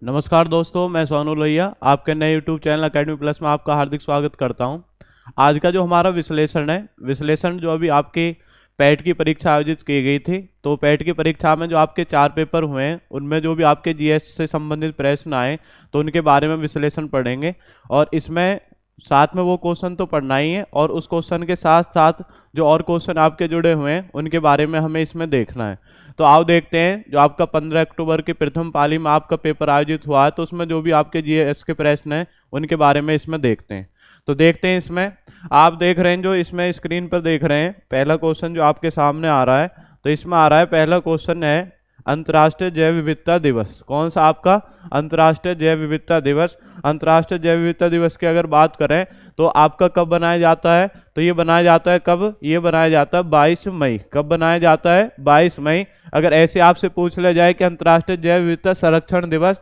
नमस्कार दोस्तों, मैं सोनू लोहिया आपके नए यूट्यूब चैनल अकेडमी प्लस में आपका हार्दिक स्वागत करता हूं। आज का जो हमारा विश्लेषण है, विश्लेषण जो अभी आपके पैट की परीक्षा आयोजित की गई थी, तो पैट की परीक्षा में जो आपके 4 पेपर हुए हैं उनमें जो भी आपके जीएस से संबंधित प्रश्न आए तो उनके बारे में विश्लेषण पढ़ेंगे। और इसमें साथ में वो क्वेश्चन तो पढ़ना ही है और उस क्वेश्चन के साथ साथ जो और क्वेश्चन आपके जुड़े हुए हैं उनके बारे में हमें इसमें देखना है। तो आओ देखते हैं, जो आपका 15 अक्टूबर की प्रथम पाली में आपका पेपर आयोजित हुआ है तो उसमें जो भी आपके जीएस के प्रश्न हैं उनके बारे में इसमें देखते हैं। तो देखते हैं, इसमें आप देख रहे हैं, जो इसमें स्क्रीन पर देख रहे हैं, पहला क्वेश्चन जो आपके सामने आ रहा है, तो इसमें आ रहा है, पहला क्वेश्चन है अंतर्राष्ट्रीय जैव विविधता दिवस। कौन सा आपका? अंतर्राष्ट्रीय जैव विविधता दिवस। अंतर्राष्ट्रीय जैव विविधता दिवस की अगर बात करें तो आपका कब बनाया जाता है? तो ये बनाया जाता है कब? ये बनाया जाता है 22 मई। कब बनाया जाता है? 22 मई। अगर ऐसे आपसे पूछ लिया जाए कि अंतर्राष्ट्रीय जैव विविधता संरक्षण दिवस,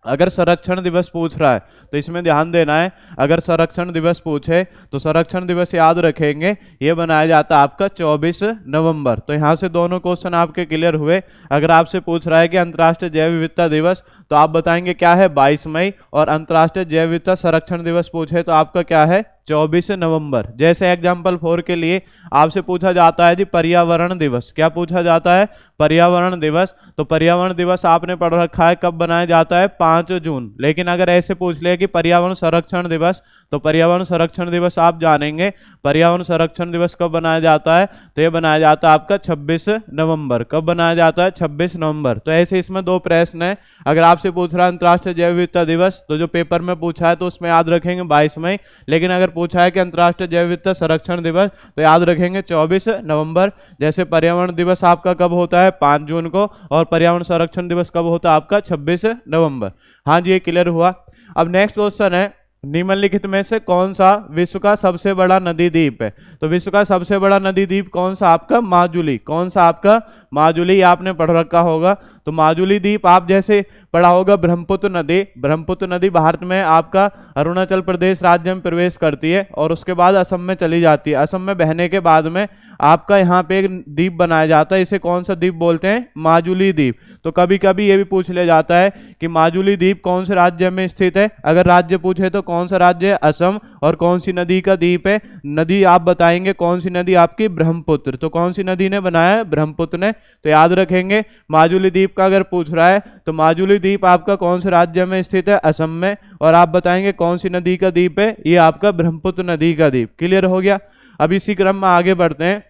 अगर संरक्षण दिवस पूछ रहा है तो इसमें ध्यान देना है, अगर संरक्षण दिवस पूछे तो संरक्षण दिवस याद रखेंगे, ये बनाया जाता है आपका 24 नवंबर। तो यहाँ से दोनों क्वेश्चन आपके क्लियर हुए। अगर आपसे पूछ रहा है कि अंतर्राष्ट्रीय जैव विविधता दिवस, तो आप बताएंगे क्या है? 22 मई। और अंतर्राष्ट्रीय जैव विविधता संरक्षण दिवस पूछे तो आपका क्या है? 24 नवंबर। जैसे एग्जाम्पल 4 के लिए आपसे पूछा जाता है जी पर्यावरण दिवस। क्या पूछा जाता है? पर्यावरण दिवस। तो पर्यावरण दिवस आपने पढ़ रखा है, कब बनाया जाता है? 5 जून। लेकिन अगर ऐसे पूछ ले कि पर्यावरण संरक्षण दिवस, तो पर्यावरण संरक्षण दिवस आप जानेंगे पर्यावरण संरक्षण दिवस कब बनाया जाता है, तो ये बनाया जाता है आपका 26 नवंबर। कब बनाया जाता है? 26 नवंबर। तो ऐसे इसमें दो प्रश्न है। अगर आपसे पूछ रहा है अंतर्राष्ट्रीय जैव विविधता दिवस, तो जो पेपर में पूछा है तो उसमें याद रखेंगे 22 मई। लेकिन अगर पूछा है कि अंतर्राष्ट्रीय जैव विविधता संरक्षण दिवस, तो याद रखेंगे 24 नवंबर। जैसे पर्यावरण दिवस आपका कब होता है? 5 जून को। और पर्यावरण संरक्षण दिवस कब होता है आपका? 26 नवंबर। हाँ जी, ये क्लियर हुआ। अब नेक्स्ट क्वेश्चन है, निम्नलिखित में से कौन सा विश्व का सबसे बड़ा नदी द्वीप है? तो विश्व का सबसे बड़ा नदी द्वीप कौन सा आपका? माजुली। कौन सा आपका? माजुली। आपने पढ़ रखा होगा। तो माजुली द्वीप आप जैसे पढ़ा होगा ब्रह्मपुत्र नदी। ब्रह्मपुत्र नदी भारत में आपका अरुणाचल प्रदेश राज्य में प्रवेश करती है और उसके बाद असम में चली जाती है। असम में बहने के बाद में आपका यहाँ पे एक द्वीप बनाया जाता है, इसे कौन सा द्वीप बोलते हैं? माजुली द्वीप। तो कभी कभी ये भी पूछ लिया जाता है कि माजुली द्वीप कौन से राज्य में स्थित है। अगर राज्य पूछे तो कौन सा राज्य है? असम। और कौन सी नदी का द्वीप है? नदी आप बताएंगे कौन सी नदी आपकी? ब्रह्मपुत्र। तो कौन सी नदी ने बनाया है? ब्रह्मपुत्र ने। तो याद रखेंगे माजुली द्वीप का अगर पूछ रहा है तो माजुली द्वीप आपका कौन से राज्य में स्थित है? असम में। और आप बताएंगे कौन सी नदी का द्वीप है? ये आपका ब्रह्मपुत्र नदी का द्वीप। क्लियर हो गया। अब इसी क्रम में आगे बढ़ते हैं।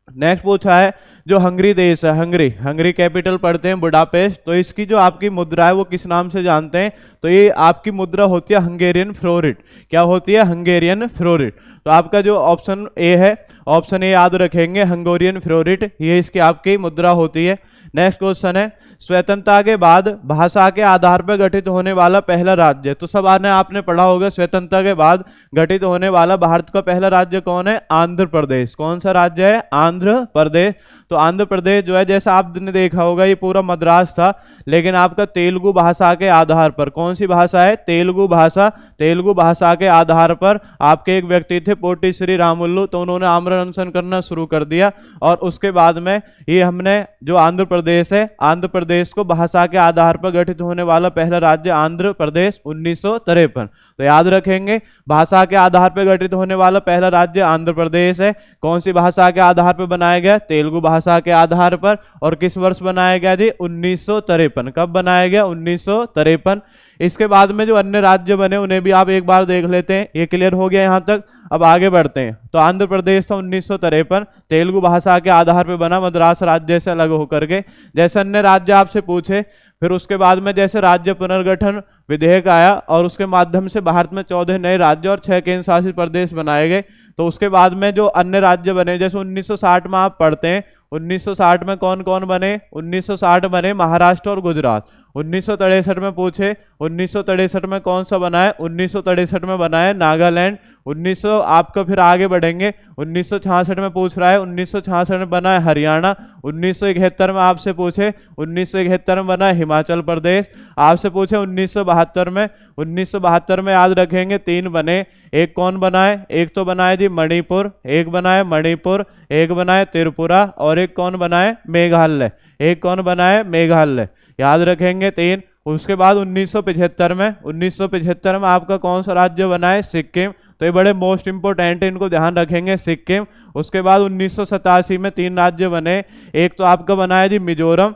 नेक्स्ट पूछा है, जो हंगरी देश है, हंगरी, हंगरी कैपिटल पढ़ते हैं बुडापेस्ट, तो इसकी जो आपकी मुद्रा है वो किस नाम से जानते हैं? तो ये आपकी मुद्रा होती है हंगेरियन फ्लोरिट। क्या होती है? हंगेरियन फ्लोरिट। तो आपका जो ऑप्शन ए है, ऑप्शन ए याद रखेंगे, हंगेरियन फ्लोरिट, ये इसकी आपकी मुद्रा होती है। नेक्स्ट क्वेश्चन है, स्वतंत्रता के बाद भाषा के आधार पर गठित होने वाला पहला राज्य। तो सब आपने पढ़ा होगा, स्वतंत्रता के बाद गठित होने वाला भारत का पहला राज्य कौन है? आंध्र प्रदेश। कौन सा राज्य है? आंध्र प्रदेश। तो आंध्र प्रदेश जो है, जैसा आपने देखा होगा, ये पूरा मद्रास था, लेकिन आपका तेलुगु भाषा के आधार पर, कौन सी भाषा है? तेलुगु भाषा। तेलुगु भाषा के आधार पर आपके एक व्यक्ति थे पोटी श्री रामुलु, तो उन्होंने आमरण अनशन करना शुरू कर दिया। और उसके बाद में ये हमने जो आंध्र प्रदेश है, आंध्र प्रदेश को भाषा के आधार पर गठित होने वाला पहला राज्य आंध्र प्रदेश 1953। तो याद रखेंगे भाषा के आधार पर गठित होने वाला पहला राज्य आंध्र प्रदेश है। कौन सी भाषा के आधार पर बनाया गया? तेलुगु भाषा के आधार पर। और किस वर्ष बनाया गया जी? 1953। कब बनाया गया? 1953। इसके बाद में जो अन्य राज्य बने उन्हें भी आप एक बार देख लेते हैं। ये क्लियर हो गया यहाँ तक। अब आगे बढ़ते हैं। तो आंध्र प्रदेश था 1953, तेलुगु भाषा के आधार पर बना, मद्रास राज्य से अलग होकर के। जैसे अन्य राज्य आपसे पूछे, फिर उसके बाद में जैसे राज्य पुनर्गठन विधेयक आया और उसके माध्यम से भारत में 14 नए राज्य और 6 केंद्र शासित प्रदेश बनाए गए। तो उसके बाद में जो अन्य राज्य बने, जैसे 1960 में आप पढ़ते हैं, 1960 में कौन कौन बने? 1960 बने महाराष्ट्र और गुजरात। 1963 में पूछे, 1963 में कौन सा बना है? 1963 में बना है नागालैंड। 1900 आपका फिर आगे बढ़ेंगे, 1966 में पूछ रहा है, 1966 में बना है हरियाणा। 1971 में आपसे पूछे, 1971 में बना है हिमाचल प्रदेश। आपसे पूछे 1972 में, 1972 में याद रखेंगे 3 बने। एक कौन बना है? एक तो बना है जी मणिपुर, एक बना है मणिपुर, एक बना है त्रिपुरा, और एक कौन बना है? मेघालय। एक कौन बना है? मेघालय। याद रखेंगे 3। उसके बाद 1975 में आपका कौन सा राज्य बना है? सिक्किम। तो ये बड़े मोस्ट इंपोर्टेंट है, इनको ध्यान रखेंगे, सिक्किम। उसके बाद 1987 में 3 राज्य बने, एक तो आपका बना है जी मिजोरम,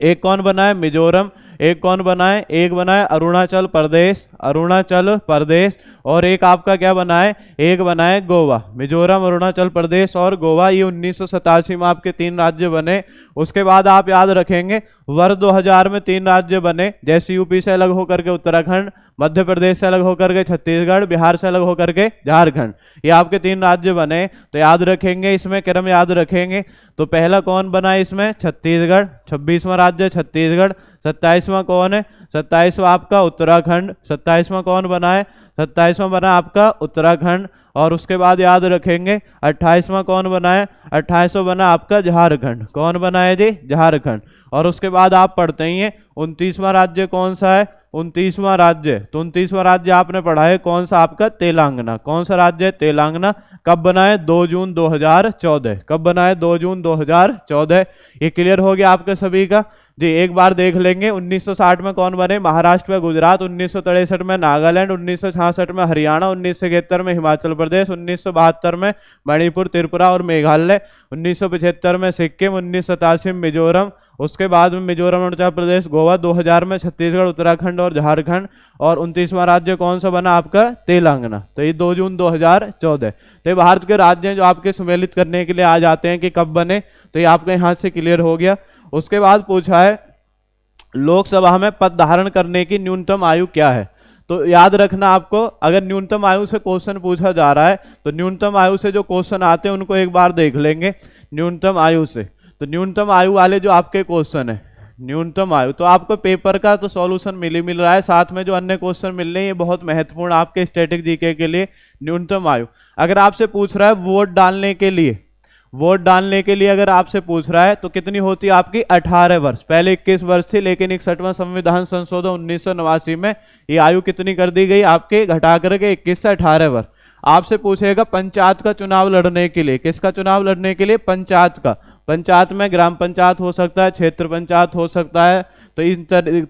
एक कौन बना है? मिजोरम। एक कौन बना है? एक बना है अरुणाचल प्रदेश, अरुणाचल प्रदेश। और एक आपका क्या बना है? एक बना है गोवा। मिजोरम, अरुणाचल प्रदेश और गोवा, ये 1987 में आपके 3 राज्य बने। उसके बाद आप याद रखेंगे वर्ष 2000 में 3 राज्य बने, जैसे यूपी से अलग होकर के उत्तराखंड, मध्य प्रदेश से अलग होकर के छत्तीसगढ़, बिहार से अलग होकर के झारखंड, ये आपके 3 राज्य बने। तो याद रखेंगे, इसमें क्रम याद रखेंगे। तो पहला कौन बना है इसमें? छत्तीसगढ़, 26वां राज्य छत्तीसगढ़। 27वां कौन है? 27वां आपका उत्तराखंड। 27वां कौन बना है? 27वां बना आपका उत्तराखंड। और उसके बाद याद रखेंगे 28वां कौन बना है? 28वां बना आपका झारखंड। कौन बना है जी? झारखंड। और उसके बाद आप पढ़ते ही हैं 29वां राज्य कौन सा है? 29वां राज्य, तो 29वां राज्य आपने पढ़ा है कौन सा? आपका तेलंगाना। कौन सा राज्य है? तेलंगाना। कब बना है? 2 जून 2014। कब बना है? 2 जून 2014। ये क्लियर हो गया आपके सभी का जी। एक बार देख लेंगे 1960 में कौन बने? महाराष्ट्र व गुजरात। 1963 में नागालैंड। 1966 में हरियाणा। 1971 में हिमाचल प्रदेश। 1972 में मणिपुर, त्रिपुरा और मेघालय। 1975 में सिक्किम। 1987 में मिजोरम। उसके बाद में मिजोरम, अरुणाचल प्रदेश, गोवा। 2000 में छत्तीसगढ़, उत्तराखंड और झारखंड। और 29वां राज्य कौन सा बना आपका? तेलंगाना। तो ये 2 जून 2014। तो ये भारत के राज्य हैं जो आपके सम्मिलित करने के लिए आ जाते हैं कि कब बने, तो ये आपके यहाँ से क्लियर हो गया। उसके बाद पूछा है लोकसभा में पद धारण करने की न्यूनतम आयु क्या है? तो याद रखना आपको, अगर न्यूनतम आयु से क्वेश्चन पूछा जा रहा है तो न्यूनतम आयु से जो क्वेश्चन आते हैं उनको एक बार देख लेंगे। न्यूनतम आयु से, तो न्यूनतम आयु वाले जो आपके क्वेश्चन है, न्यूनतम आयु, तो आपको पेपर का तो सॉल्यूशन मिल रहा है, साथ में जो अन्य क्वेश्चन मिल रहे हैं ये बहुत महत्वपूर्ण आपके स्टैटिक जीके के लिए। न्यूनतम आयु अगर आपसे पूछ रहा है वोट डालने के लिए, वोट डालने के लिए अगर आपसे पूछ रहा है तो कितनी होती है आपकी? 18 वर्ष। पहले 21 वर्ष थी, लेकिन 61वां संविधान संशोधन 1989 में ये आयु कितनी कर दी गई आपके? घटा करके 21 से 18 वर्ष। आपसे पूछेगा पंचायत का चुनाव लड़ने के लिए, किसका चुनाव लड़ने के लिए? पंचायत का। पंचायत में ग्राम पंचायत हो सकता है, क्षेत्र पंचायत हो सकता है। तो इस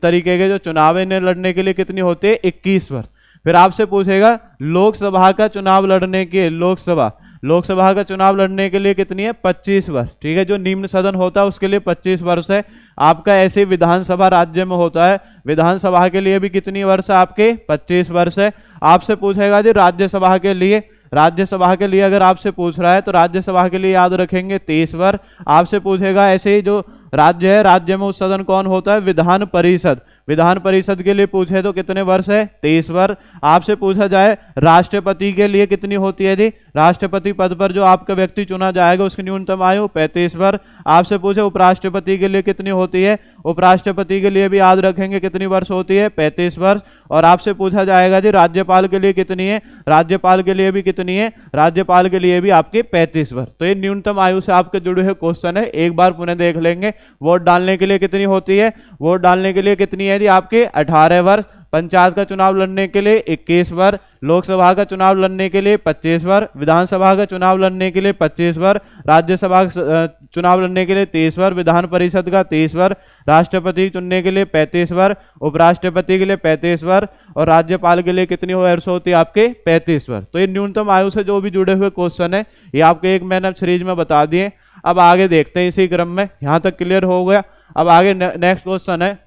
तरीके के जो चुनाव है लड़ने के लिए कितनी होती है? 21 वर्ष। फिर आपसे पूछेगा लोकसभा का चुनाव लड़ने के, लोकसभा का चुनाव लड़ने के लिए कितनी है? 25 वर्ष। ठीक है, जो निम्न सदन होता है उसके लिए 25 वर्ष है आपका। ऐसे विधानसभा राज्य में होता है, विधानसभा के लिए भी कितनी वर्ष है आपके? 25 वर्ष है। आपसे पूछेगा जी राज्यसभा के लिए, राज्यसभा के लिए अगर आपसे पूछ रहा है तो राज्यसभा के लिए याद रखेंगे 23 वर्ष। आपसे पूछेगा ऐसे ही जो राज्य है, राज्य में उस सदन कौन होता है? विधान परिषद। विधान परिषद के लिए पूछे तो कितने वर्ष है? 23 वर्ष। आपसे पूछा जाए राष्ट्रपति के लिए कितनी होती है जी? राष्ट्रपति पद पर जो आपका व्यक्ति चुना जाएगा उसकी न्यूनतम आयु 35 वर्ष। आपसे पूछे उपराष्ट्रपति के लिए कितनी होती है? उपराष्ट्रपति के लिए भी याद रखेंगे कितनी वर्ष होती है? 35 वर्ष। और आपसे पूछा जाएगा जी राज्यपाल के लिए कितनी है? राज्यपाल के लिए भी कितनी है? राज्यपाल के लिए भी आपके 35 वर्ष। तो ये न्यूनतम आयु से आपके जुड़े हुए क्वेश्चन है, एक बार पुनः देख लेंगे। वोट डालने के लिए कितनी होती है? वोट डालने के लिए कितनी है जी आपके? 18 वर्ष। पंचायत का चुनाव लड़ने के लिए 21 वर्ष। लोकसभा का चुनाव लड़ने के लिए 25 वर्ष। विधानसभा का चुनाव लड़ने के लिए 25 वर्ष। राज्यसभा का चुनाव लड़ने के लिए 23 वर्ष। विधान परिषद का 23 वर्ष। राष्ट्रपति चुनने के लिए 35 वर्ष। उपराष्ट्रपति के लिए 35 वर्ष। और राज्यपाल के लिए कितनी वर्ष होती है आपके? 35 वर्ष। तो ये न्यूनतम आयु से जो भी जुड़े हुए क्वेश्चन है ये आपके एक मैंने सीरीज में बता दिए। अब आगे देखते हैं इसी क्रम में, यहां तक क्लियर हो गया। अब आगे नेक्स्ट क्वेश्चन है,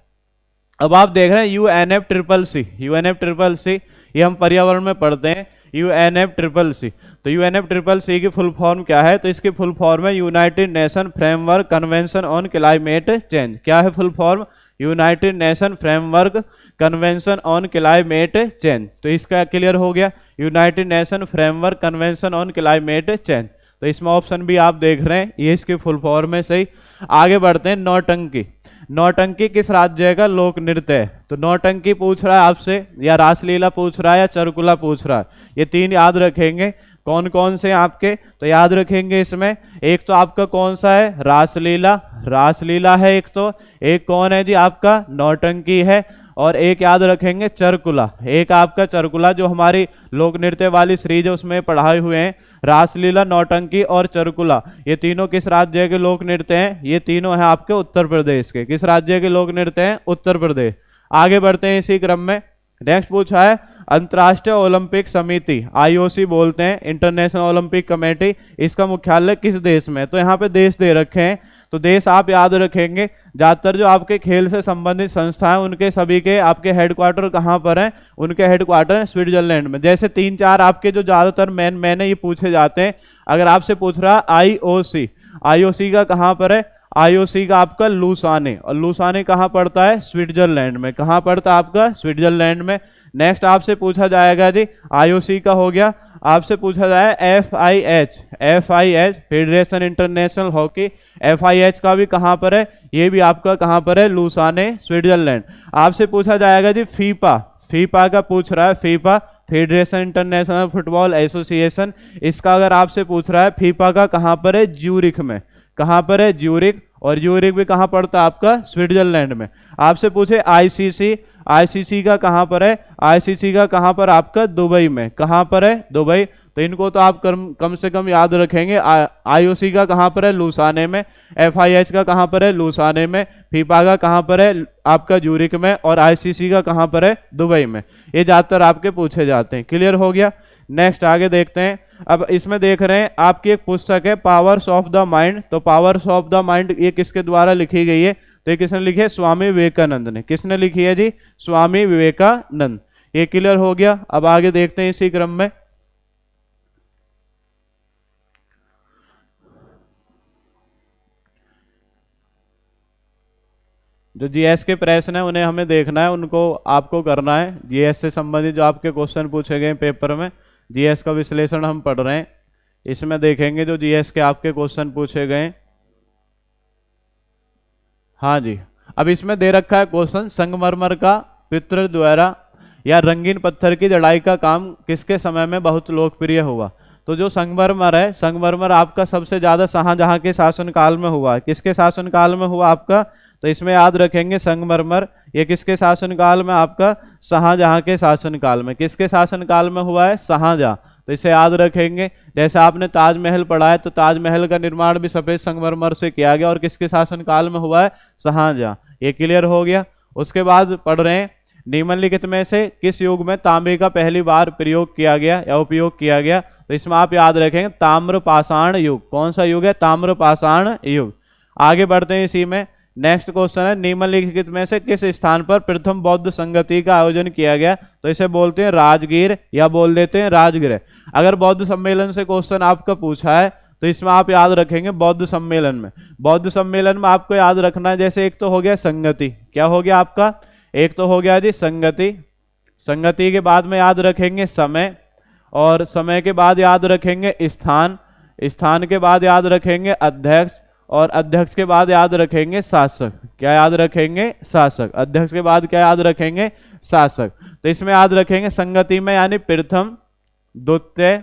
अब आप देख रहे हैं UNFCCC, UNFCCC ये हम पर्यावरण में पढ़ते हैं, UNFCCC। तो UNFCCC की फुल फॉर्म क्या है? तो इसकी फुल फॉर्म है United nation framework convention on climate change. क्या है full form? United nation framework convention on climate change. तो इसका क्लियर हो गया, United nation framework convention on climate change. तो इसमें ऑप्शन भी आप देख रहे हैं, ये इसकी फुल फॉर्म है। सही, आगे बढ़ते हैं। नौटंकी, नौटंकी किस राज्य का लोक नृत्य है? तो नौटंकी पूछ रहा है आपसे, या रासलीला पूछ रहा है, या चरकुला पूछ रहा है। ये 3 याद रखेंगे। कौन कौन से आपके? तो याद रखेंगे इसमें एक तो आपका कौन सा है? रासलीला, रासलीला है एक तो। एक कौन है जी आपका? नौटंकी है। और एक याद रखेंगे चरकुला, एक आपका चरकुला जो हमारी लोक नृत्य वाली सीरीज है उसमें पढ़ाए हुए हैं। रासलीला, नौटंकी और चरकुला ये तीनों किस राज्य के लोक नृत्य हैं? ये तीनों हैं आपके उत्तर प्रदेश के। किस राज्य के लोक नृत्य हैं? उत्तर प्रदेश। आगे बढ़ते हैं इसी क्रम में। नेक्स्ट पूछा है अंतर्राष्ट्रीय ओलंपिक समिति, आईओसी बोलते हैं, इंटरनेशनल ओलंपिक कमेटी, इसका मुख्यालय किस देश में? तो यहाँ पे देश दे रखे हैं, तो देश आप याद रखेंगे। ज्यादातर जो आपके खेल से संबंधित संस्थाएं उनके सभी के आपके हेडक्वार्टर कहाँ पर हैं? उनके हेडक्वार्टर स्विट्जरलैंड में। जैसे 3-4 आपके जो ज्यादातर मैंने ये पूछे जाते हैं। अगर आपसे पूछ रहा आईओसी, आईओसी का कहाँ पर है? आईओसी का आपका लुसाने, और लुसाने कहाँ पड़ता है? स्विट्जरलैंड में। कहाँ पड़ता है आपका? स्विट्जरलैंड में। नेक्स्ट आपसे पूछा जाएगा जी, आईओसी का हो गया, आपसे पूछा जाए FIH, FIH federation international hockey, FIH का भी कहाँ पर है? ये भी आपका कहाँ पर है? Lausanne, Switzerland. आपसे पूछा जाएगा जी फीफा, फीफा का पूछ रहा है, FIFA federation international football association, इसका अगर आपसे पूछ रहा है फीफा का कहाँ पर है? ज्यूरिख में। कहाँ पर है? ज्यूरिख, और ज्यूरिख भी कहाँ पड़ता है आपका? स्विट्जरलैंड में। आपसे पूछे आईसीसी, आईसीसी का कहाँ पर है? आईसीसी का कहाँ पर आपका? दुबई में। कहाँ पर है? दुबई। तो इनको तो आप कम से कम याद रखेंगे। आईओसी का कहाँ पर है? लुसाने में। एफआईएच का कहाँ पर है? लुसाने में। फीफा का कहाँ पर है? आपका ज्यूरिख में। और आईसीसी का कहाँ पर है? दुबई में। ये ज्यादातर आपके पूछे जाते हैं। क्लियर हो गया? नेक्स्ट आगे देखते हैं। अब इसमें देख रहे हैं आपकी एक पुस्तक है पावर्स ऑफ द माइंड। तो पावर्स ऑफ द माइंड ये किसके द्वारा लिखी गई है? तो ये किसने लिखी है? स्वामी विवेकानंद ने। किसने लिखी है जी? स्वामी विवेकानंद। ये क्लियर हो गया। अब आगे देखते हैं इसी क्रम में। जो जीएस के प्रश्न है उन्हें हमें देखना है, उनको आपको करना है। जीएस से संबंधित जो आपके क्वेश्चन पूछे गए पेपर में, जीएस का विश्लेषण हम पढ़ रहे हैं, इसमें देखेंगे जो जीएस के आपके क्वेश्चन पूछे गए। हाँ जी, अब इसमें दे रखा है क्वेश्चन, संगमरमर का पितृ द्वारा या रंगीन पत्थर की जड़ाई का काम किसके समय में बहुत लोकप्रिय हुआ? तो जो संगमरमर है, संगमरमर आपका सबसे ज्यादा शाहजहां के शासनकाल में हुआ है। किसके शासनकाल में हुआ आपका? तो इसमें याद रखेंगे संगमरमर, ये किसके शासनकाल में? आपका शाहजहां के शासनकाल में। किसके शासनकाल में हुआ है? शाहजहां। तो इसे याद रखेंगे। जैसे आपने ताजमहल पढ़ा है, तो ताजमहल का निर्माण भी सफेद संगमरमर से किया गया, और किसके शासनकाल में हुआ है? शाहजहां। ये क्लियर हो गया। उसके बाद पढ़ रहे हैं, निम्नलिखित में से किस युग में तांबे का पहली बार प्रयोग किया गया या उपयोग किया गया? तो इसमें आप याद रखेंगे ताम्रपाषाण युग। कौन सा युग है? ताम्रपाषाण युग। आगे बढ़ते हैं इसी में। नेक्स्ट क्वेश्चन है, निम्नलिखित में से किस स्थान पर प्रथम बौद्ध संगति का आयोजन किया गया? तो इसे बोलते हैं राजगीर, या बोल देते हैं राजगृह। अगर बौद्ध सम्मेलन से क्वेश्चन आपका पूछा है तो इसमें आप याद रखेंगे बौद्ध सम्मेलन में। बौद्ध सम्मेलन में आपको याद रखना है, जैसे एक तो हो गया संगति, क्या हो गया आपका? एक तो हो गया जी संगति, संगति के बाद में याद रखेंगे समय, और समय के बाद याद रखेंगे स्थान, स्थान के बाद याद रखेंगे अध्यक्ष, और अध्यक्ष के बाद याद रखेंगे शासक। क्या याद रखेंगे? शासक। अध्यक्ष के बाद क्या याद रखेंगे? शासक। तो इसमें याद रखेंगे संगति में यानी प्रथम, द्वितीय,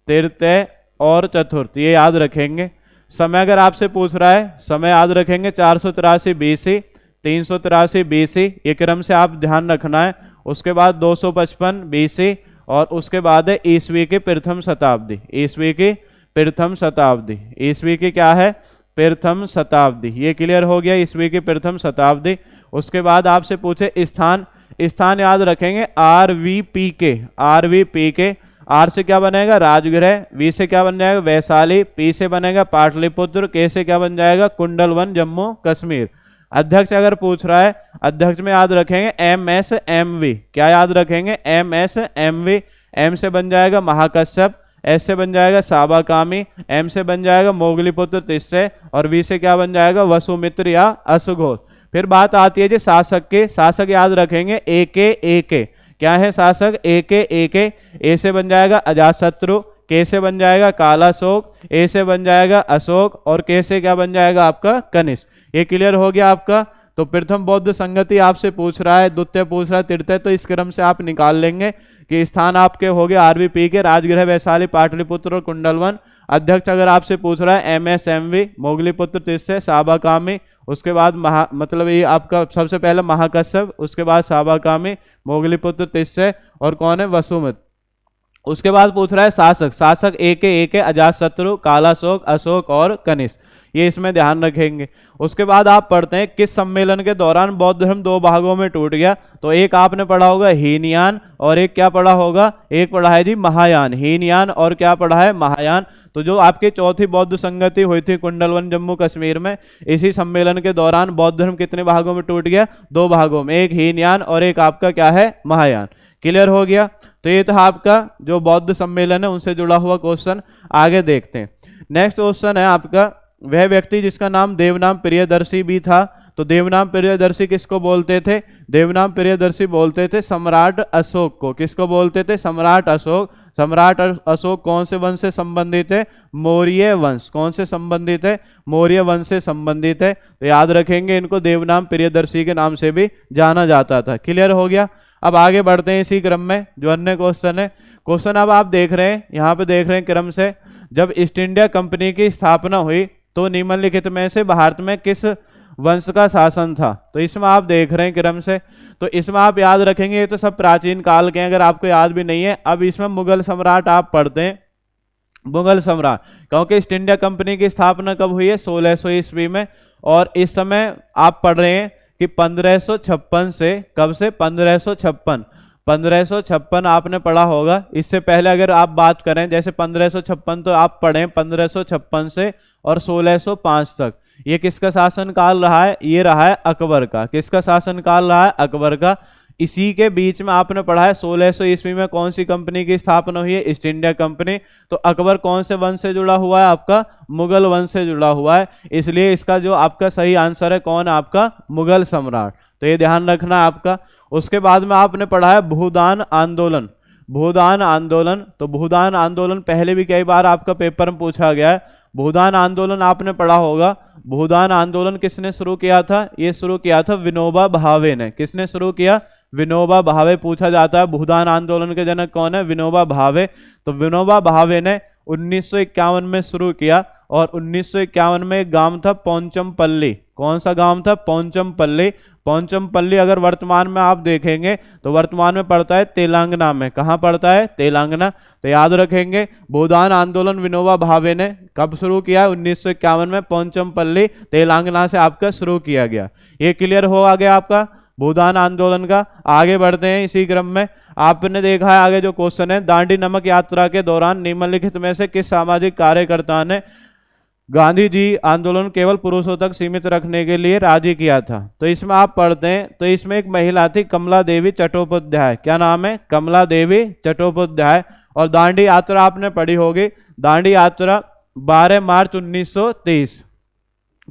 तृतीय और चतुर्थ, ये याद रखेंगे। समय अगर आपसे पूछ रहा है, समय याद रखेंगे 483 बीसी, 383 बीसी, ये क्रम से आप ध्यान रखना है। उसके बाद 255 बीसी, और उसके बाद है ईस्वी की प्रथम शताब्दी। ईस्वी की प्रथम शताब्दी, ईस्वी की क्या है? प्रथम शताब्दी। ये क्लियर हो गया, ईस्वी की प्रथम शताब्दी। उसके बाद आपसे पूछे स्थान, स्थान याद रखेंगे आरवीपी के, आरवीपी के। आर से क्या बनेगा? राजगृह, वी से क्या बन जाएगा? वैशाली, पी से बनेगा पाटलिपुत्र, के से क्या बन जाएगा? कुंडलवन, जम्मू कश्मीर। अध्यक्ष अगर पूछ रहा है, अध्यक्ष में याद रखेंगे MSMV। क्या याद रखेंगे? MSMV। एम से बन जाएगा महाकश्यप, एस से बन जाएगा साबाकामी, एम से बन जाएगा मोगलीपुत्र तिस्से, और वी से क्या बन जाएगा? वसुमित्र या अश्वघोष। फिर बात आती है जी शासक के, शासक याद रखेंगे एके। क्या है शासक? एके। ए से बन जाएगा अजातशत्रु, के से बन जाएगा कालाशोक, ए से बन जाएगा अशोक, और के से क्या बन जाएगा आपका? कनिष्क। ये क्लियर हो गया आपका। तो प्रथम बौद्ध संगति आपसे पूछ रहा है, द्वितीय पूछ रहा है, तृतीय, तो इस क्रम से आप निकाल लेंगे कि स्थान आपके हो गए आरवीपी के, राजगृह, वैशाली, पाटलिपुत्र और कुंडलवन। अध्यक्ष अगर आपसे पूछ रहा है MSMV, मोगलीपुत्र तिस्से, साबाकामी, उसके बाद मतलब ये आपका सबसे पहले महाकश्यप, उसके बाद साबाकामी, मोगलीपुत्र तिस्से, और कौन है? वसुमित्र। उसके बाद पूछ रहा है शासक, शासक एके, अजातशत्रु, कालाशोक, अशोक और कनिष्क। ये इसमें ध्यान रखेंगे। उसके बाद आप पढ़ते हैं किस सम्मेलन के दौरान बौद्ध धर्म दो भागों में टूट गया। तो एक आपने पढ़ा होगा हीनयान और एक क्या पढ़ा होगा, एक पढ़ा है जी महायान। हीनयान और क्या पढ़ा है, महायान। तो जो आपकी चौथी बौद्ध संगति हुई थी कुंडलवन जम्मू कश्मीर में, इसी सम्मेलन के दौरान बौद्ध धर्म कितने भागों में टूट गया, दो भागों में, एक हीनयान और एक आपका क्या है, महायान। क्लियर हो गया। तो ये था आपका जो बौद्ध सम्मेलन है उनसे जुड़ा हुआ क्वेश्चन। आगे देखते हैं। नेक्स्ट क्वेश्चन है आपका, वह व्यक्ति जिसका नाम देवनाम प्रियदर्शी भी था। तो देवनाम प्रियदर्शी किसको बोलते थे, देवनाम प्रियदर्शी बोलते थे सम्राट अशोक को। किसको बोलते थे, सम्राट अशोक। सम्राट अशोक कौन से वंश से संबंधित है, मौर्य वंश। कौन से संबंधित है, मौर्य वंश से संबंधित है। तो याद रखेंगे इनको देवनाम प्रियदर्शी के नाम से भी जाना जाता था। क्लियर हो गया। अब आगे बढ़ते हैं इसी क्रम में जो अन्य क्वेश्चन है। क्वेश्चन अब आप देख रहे हैं, यहाँ पे देख रहे हैं क्रम से, जब ईस्ट इंडिया कंपनी की स्थापना हुई तो निम्नलिखित में से भारत में किस वंश का शासन था। तो इसमें आप देख रहे हैं क्रम से, तो इसमें आप याद रखेंगे ये तो सब प्राचीन काल के हैं, अगर आपको याद भी नहीं है। अब इसमें मुगल सम्राट आप पढ़ते हैं, मुगल सम्राट, क्योंकि ईस्ट इंडिया कंपनी की स्थापना कब हुई है, 1600 ईस्वी में। और इस समय आप पढ़ रहे हैं कि 1556 से, कब से, 1556 आपने पढ़ा होगा। इससे पहले अगर आप बात करें जैसे 1556, तो आप पढ़ें 1556 से और 1605 तक, ये किसका शासन काल रहा है, ये रहा है अकबर का। किसका शासन काल रहा है, अकबर का। इसी के बीच में आपने पढ़ा है 1600 ईस्वी में कौन सी कंपनी की स्थापना हुई है, ईस्ट इंडिया कंपनी। तो अकबर कौन से वंश से जुड़ा हुआ है, आपका मुगल वंश से जुड़ा हुआ है, इसलिए इसका जो आपका सही आंसर है कौन, आपका मुगल सम्राट। तो ये ध्यान रखना है आपका। उसके बाद में आपने पढ़ा है भूदान आंदोलन। भूदान आंदोलन, तो भूदान आंदोलन पहले भी कई बार आपका पेपर में पूछा गया है। भूदान आंदोलन आपने पढ़ा होगा। भूदान आंदोलन किसने शुरू किया था, ये शुरू किया था विनोबा भावे ने। किसने शुरू किया, विनोबा भावे। पूछा जाता है भूदान आंदोलन के जनक कौन है, विनोबा भावे। तो विनोबा भावे ने 1951 में शुरू किया और 1951 में एक गांव था पोंचमपल्ली। कौन सा गांव था, पोंचमपल्ली। पोंचमपल्ली अगर वर्तमान में आप देखेंगे तो वर्तमान में पड़ता है तेलंगाना में। कहाँ पड़ता है, तेलंगाना। तो याद रखेंगे भूदान आंदोलन विनोबा भावे ने कब शुरू किया, 1951 में पोंचमपल्ली तेलंगाना से आपका शुरू किया गया। ये क्लियर हो आ गया आपका भूदान आंदोलन का। आगे बढ़ते हैं इसी क्रम में। आपने देखा है आगे जो क्वेश्चन है, दांडी नमक यात्रा के दौरान निम्नलिखित में से किस सामाजिक कार्यकर्ता ने गांधी जी आंदोलन केवल पुरुषों तक सीमित रखने के लिए राजी किया था। तो इसमें आप पढ़ते हैं, तो इसमें एक महिला थी कमला देवी चट्टोपाध्याय। क्या नाम है, कमला देवी चट्टोपाध्याय। और दांडी यात्रा आपने पढ़ी होगी। दांडी यात्रा 12 मार्च 1930।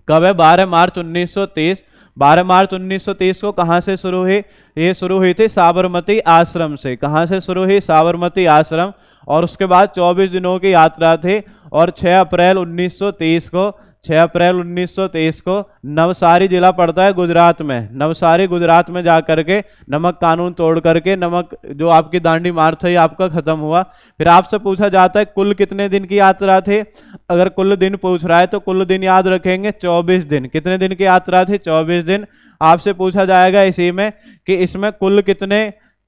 कब है, 12 मार्च 1930। 12 मार्च 1930 को कहाँ से शुरू हुई, ये शुरू हुई थी साबरमती आश्रम से। कहाँ से शुरू हुई, साबरमती आश्रम। और उसके बाद 24 दिनों की यात्रा थी और 6 अप्रैल 1930 को नवसारी जिला पड़ता है गुजरात में। नवसारी गुजरात में जाकर के नमक कानून तोड़ करके नमक जो आपकी दांडी मार्च है आपका खत्म हुआ। फिर आपसे पूछा जाता है कुल कितने दिन की यात्रा थी। अगर कुल दिन पूछ रहा है तो कुल दिन याद रखेंगे 24 दिन। कितने दिन की यात्रा थी, 24 दिन। आपसे पूछा जाएगा इसी में कि इसमें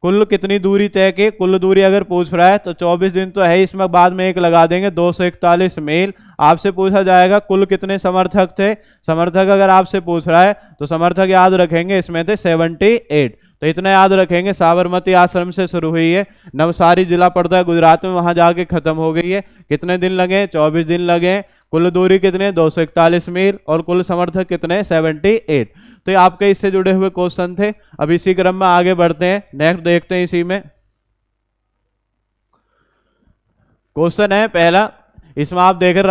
कुल कितनी दूरी तय की। कुल दूरी अगर पूछ रहा है तो 24 दिन तो है, इसमें बाद में एक लगा देंगे, 241 मील। आपसे पूछा जाएगा कुल कितने समर्थक थे। समर्थक अगर आपसे पूछ रहा है तो समर्थक याद रखेंगे इसमें थे 78। तो इतना याद रखेंगे। साबरमती आश्रम से शुरू हुई है, नवसारी जिला पड़ता है गुजरात में, वहां जाके खत्म हो गई है। कितने दिन लगे, 24 दिन लगे। कुल दूरी कितने, 241 मील। और कुल समर्थक कितने, 78। तो ये आपके इससे जुड़े हुए क्वेश्चन थे। अब इसी क्रम में आगे बढ़ते हैं, नेक्स्ट देखते हैं। इसी में क्वेश्चन है पहला, इसमें आप देख रहे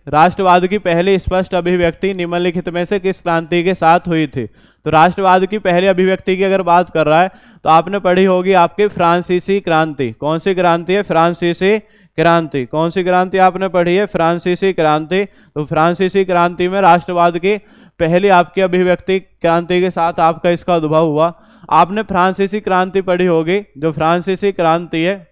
राष्ट्रवाद की पहली स्पष्ट अभिव्यक्ति निम्नलिखित में से किस क्रांति के साथ हुई थी। तो राष्ट्रवाद की पहली अभिव्यक्ति की अगर बात कर रहा है तो आपने पढ़ी होगी आपकी फ्रांसीसी क्रांति। कौन सी क्रांति है, फ्रांसीसी क्रांति। कौन सी क्रांति आपने पढ़ी है, फ्रांसीसी क्रांति। तो फ्रांसीसी क्रांति में राष्ट्रवाद की पहली आपकी अभिव्यक्ति क्रांति के साथ आपका इसका उद्भव हुआ। आपने फ्रांसीसी क्रांति पढ़ी होगी। जो फ्रांसीसी क्रांति है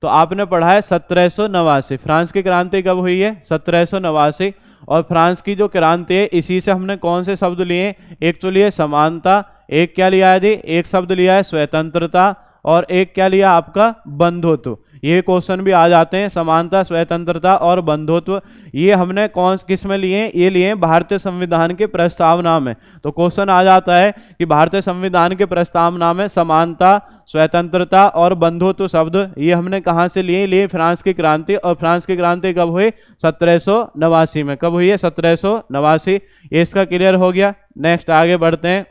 तो आपने पढ़ा है 1789। फ्रांस की क्रांति कब हुई है, 1789। और फ्रांस की जो क्रांति है इसी से हमने कौन से शब्द लिए, एक तो लिए समानता, एक क्या लिया है जी, एक शब्द लिया है स्वतंत्रता, और एक क्या लिया आपका बंधुत्व। ये क्वेश्चन भी आ जाते हैं। समानता, स्वतंत्रता और बंधुत्व, ये हमने कौन किस में लिए हैं? ये लिए हैं भारतीय संविधान के प्रस्तावना में। तो क्वेश्चन आ जाता है कि भारतीय संविधान के प्रस्तावना में समानता, स्वतंत्रता और बंधुत्व शब्द ये हमने कहाँ से लिए फ्रांस की क्रांति। और फ्रांस की क्रांति कब हुई? 1789 में। कब हुई है? 1789। ये इसका क्लियर हो गया। नेक्स्ट आगे बढ़ते हैं।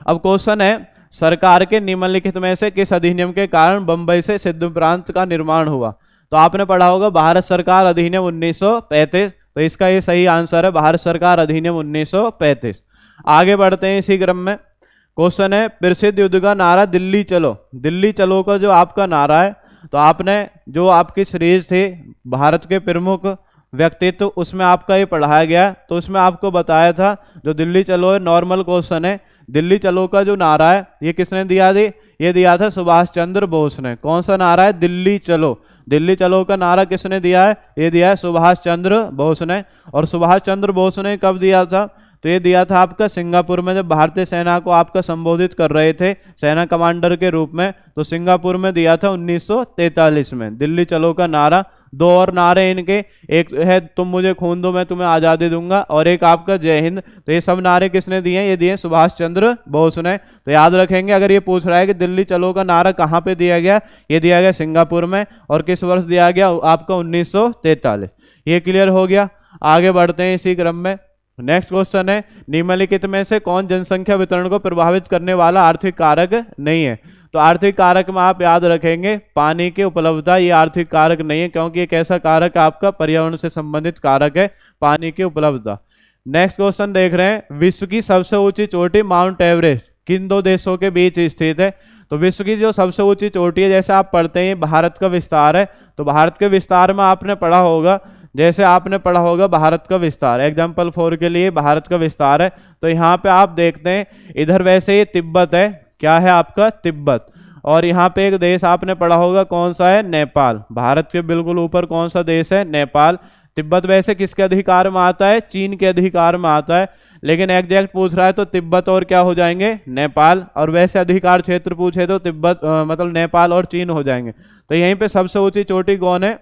अब क्वेश्चन है, सरकार के निम्नलिखित में से किस अधिनियम के कारण बंबई से सिंधु प्रांत का निर्माण हुआ? तो आपने पढ़ा होगा भारत सरकार अधिनियम 1935। तो इसका ये सही आंसर है, भारत सरकार अधिनियम 1935। आगे बढ़ते हैं इसी क्रम में। क्वेश्चन है, प्रसिद्ध युद्ध का नारा दिल्ली चलो। दिल्ली चलो का जो आपका नारा है, तो आपने जो आपकी सीरीज थी भारत के प्रमुख व्यक्तित्व, उसमें आपका ये पढ़ाया गया। तो उसमें आपको बताया था जो दिल्ली चलो है, नॉर्मल क्वेश्चन है, दिल्ली चलो का जो नारा है ये किसने दिया थी? ये दिया था सुभाष चंद्र बोस ने। कौन सा नारा है? दिल्ली चलो। दिल्ली चलो का नारा किसने दिया है? ये दिया है सुभाष चंद्र बोस ने। और सुभाष चंद्र बोस ने कब दिया था? तो ये दिया था आपका सिंगापुर में, जब भारतीय सेना को आपका संबोधित कर रहे थे सेना कमांडर के रूप में। तो सिंगापुर में दिया था 1943 में दिल्ली चलो का नारा। दो और नारे इनके, एक है तुम मुझे खून दो मैं तुम्हें आज़ादी दूंगा, और एक आपका जय हिंद। तो ये सब नारे किसने दिए? ये दिए सुभाष चंद्र बोस ने। तो याद रखेंगे, अगर ये पूछ रहा है कि दिल्ली चलो का नारा कहाँ पे दिया गया, ये दिया गया सिंगापुर में। और किस वर्ष दिया गया? आपका 1943। ये क्लियर हो गया। आगे बढ़ते हैं इसी क्रम में। नेक्स्ट क्वेश्चन है, निम्नलिखित में से कौन जनसंख्या वितरण को प्रभावित करने वाला आर्थिक कारक नहीं है? तो आर्थिक कारक में आप याद रखेंगे पानी की उपलब्धता, ये आर्थिक कारक नहीं है, क्योंकि एक ऐसा कारक आपका पर्यावरण से संबंधित कारक है, पानी की उपलब्धता। नेक्स्ट क्वेश्चन देख रहे हैं, विश्व की सबसे ऊंची चोटी माउंट एवरेस्ट किन दो देशों के बीच स्थित है? तो विश्व की जो सबसे ऊंची चोटी है, जैसे आप पढ़ते हैं भारत का विस्तार है, तो भारत के विस्तार में आपने पढ़ा होगा, जैसे आपने पढ़ा होगा भारत का विस्तार, एग्जाम्पल 4 के लिए भारत का विस्तार है। तो यहाँ पे आप देखते हैं इधर वैसे ये तिब्बत है, क्या है आपका? तिब्बत। और यहाँ पे एक देश आपने पढ़ा होगा, कौन सा है? नेपाल। भारत के बिल्कुल ऊपर कौन सा देश है? नेपाल। तिब्बत वैसे किसके अधिकार में आता है? चीन के अधिकार में आता है, लेकिन एग्जैक्ट पूछ रहा है तो तिब्बत और क्या हो जाएंगे? नेपाल। और वैसे अधिकार क्षेत्र पूछे तो तिब्बत मतलब नेपाल और चीन हो जाएंगे। तो यहीं पे सबसे ऊंची चोटी कौन है?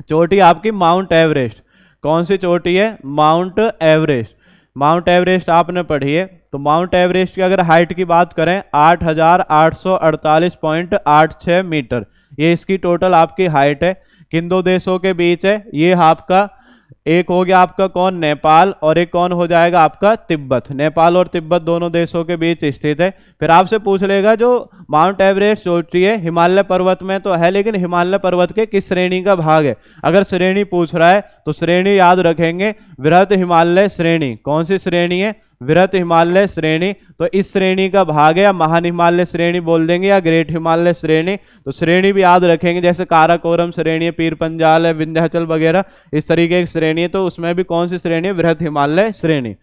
चोटी आपकी माउंट एवरेस्ट। कौन सी चोटी है? Mount Everest. माउंट एवरेस्ट आपने पढ़ी है। तो माउंट एवरेस्ट की अगर हाइट की बात करें 8,848.86 मीटर, ये इसकी टोटल आपकी हाइट है। किन दो देशों के बीच है? ये आपका एक हो गया आपका कौन? नेपाल, और एक कौन हो जाएगा आपका? तिब्बत। नेपाल और तिब्बत दोनों देशों के बीच स्थित है। फिर आपसे पूछ लेगा जो माउंट एवरेस्ट चोटी है हिमालय पर्वत में तो है, लेकिन हिमालय पर्वत के किस श्रेणी का भाग है? अगर श्रेणी पूछ रहा है तो श्रेणी याद रखेंगे वृहत हिमालय श्रेणी। कौन सी श्रेणी है? वृहत हिमालय श्रेणी। तो इस श्रेणी का भाग है, या महान हिमालय श्रेणी बोल देंगे, या ग्रेट हिमालय श्रेणी। तो श्रेणी भी याद रखेंगे, जैसे काराकोरम श्रेणी है, पीर पंजाल है, विंध्याचल वगैरह इस तरीके की श्रेणी है। तो उसमें भी कौन सी श्रेणी है? वृहत हिमालय श्रेणी।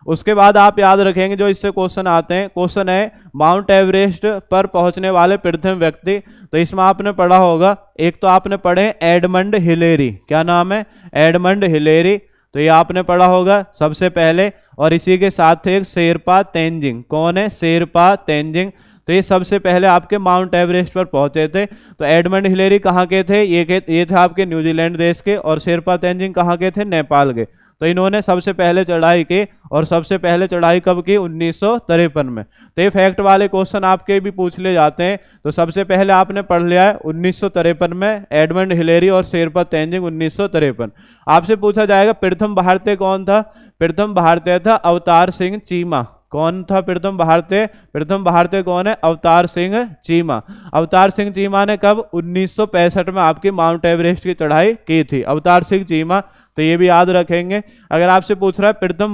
उसके बाद आप याद रखेंगे जो इससे क्वेश्चन आते हैं, क्वेश्चन है माउंट एवरेस्ट पर पहुंचने वाले प्रथम व्यक्ति। तो इसमें आपने पढ़ा होगा, एक तो आपने पढ़े एडमंड हिलेरी। क्या नाम है? Edmund Hillary. तो ये आपने पढ़ा होगा सबसे पहले। और इसी के साथ एक शेरपा तेंजिंग। कौन है? शेरपा तेंजिंग। तो ये सबसे पहले आपके माउंट एवरेस्ट पर पहुंचे थे। तो एडमंड हिलेरी कहाँ के थे? ये थे आपके न्यूजीलैंड देश के। और शेरपा तेंजिंग कहाँ के थे? नेपाल के। तो इन्होंने सबसे पहले चढ़ाई की, और सबसे पहले चढ़ाई कब की? 1953 में। तो ये फैक्ट वाले क्वेश्चन आपके भी पूछ ले जाते हैं। तो सबसे पहले आपने पढ़ लिया है 1953 में, एडमंड हिलेरी और शेरपा तेंजिंग 1953। आपसे पूछा जाएगा प्रथम भारतीय कौन था? प्रथम भारतीय था अवतार सिंह चीमा। कौन था प्रथम भारतीय? प्रथम भारतीय कौन है? अवतार सिंह चीमा। अवतार सिंह चीमा ने कब? 1965 में आपकी माउंट एवरेस्ट की चढ़ाई की थी, अवतार सिंह चीमा। तो ये भी याद रखेंगे। अगर आपसे पूछ रहा है प्रथम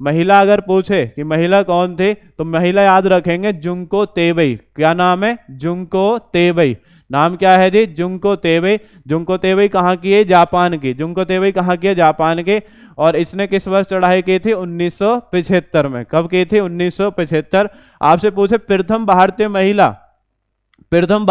महिला अगर पूछे कि महिला कौन थी, तो महिला याद रखेंगे जुंको तेबई। क्या नाम है? Junko Tebai. नाम क्या है जी? Junko Tebai. जुंको तेबई कहाँ की है? जापान की। जुंको तेबई कहाँ की है? जापान के। और इसने किस वर्ष चढ़ाई की थी? 1975 में। कब की थी? 1975। आपसे पूछे प्रथम भारतीय महिला, प्रथम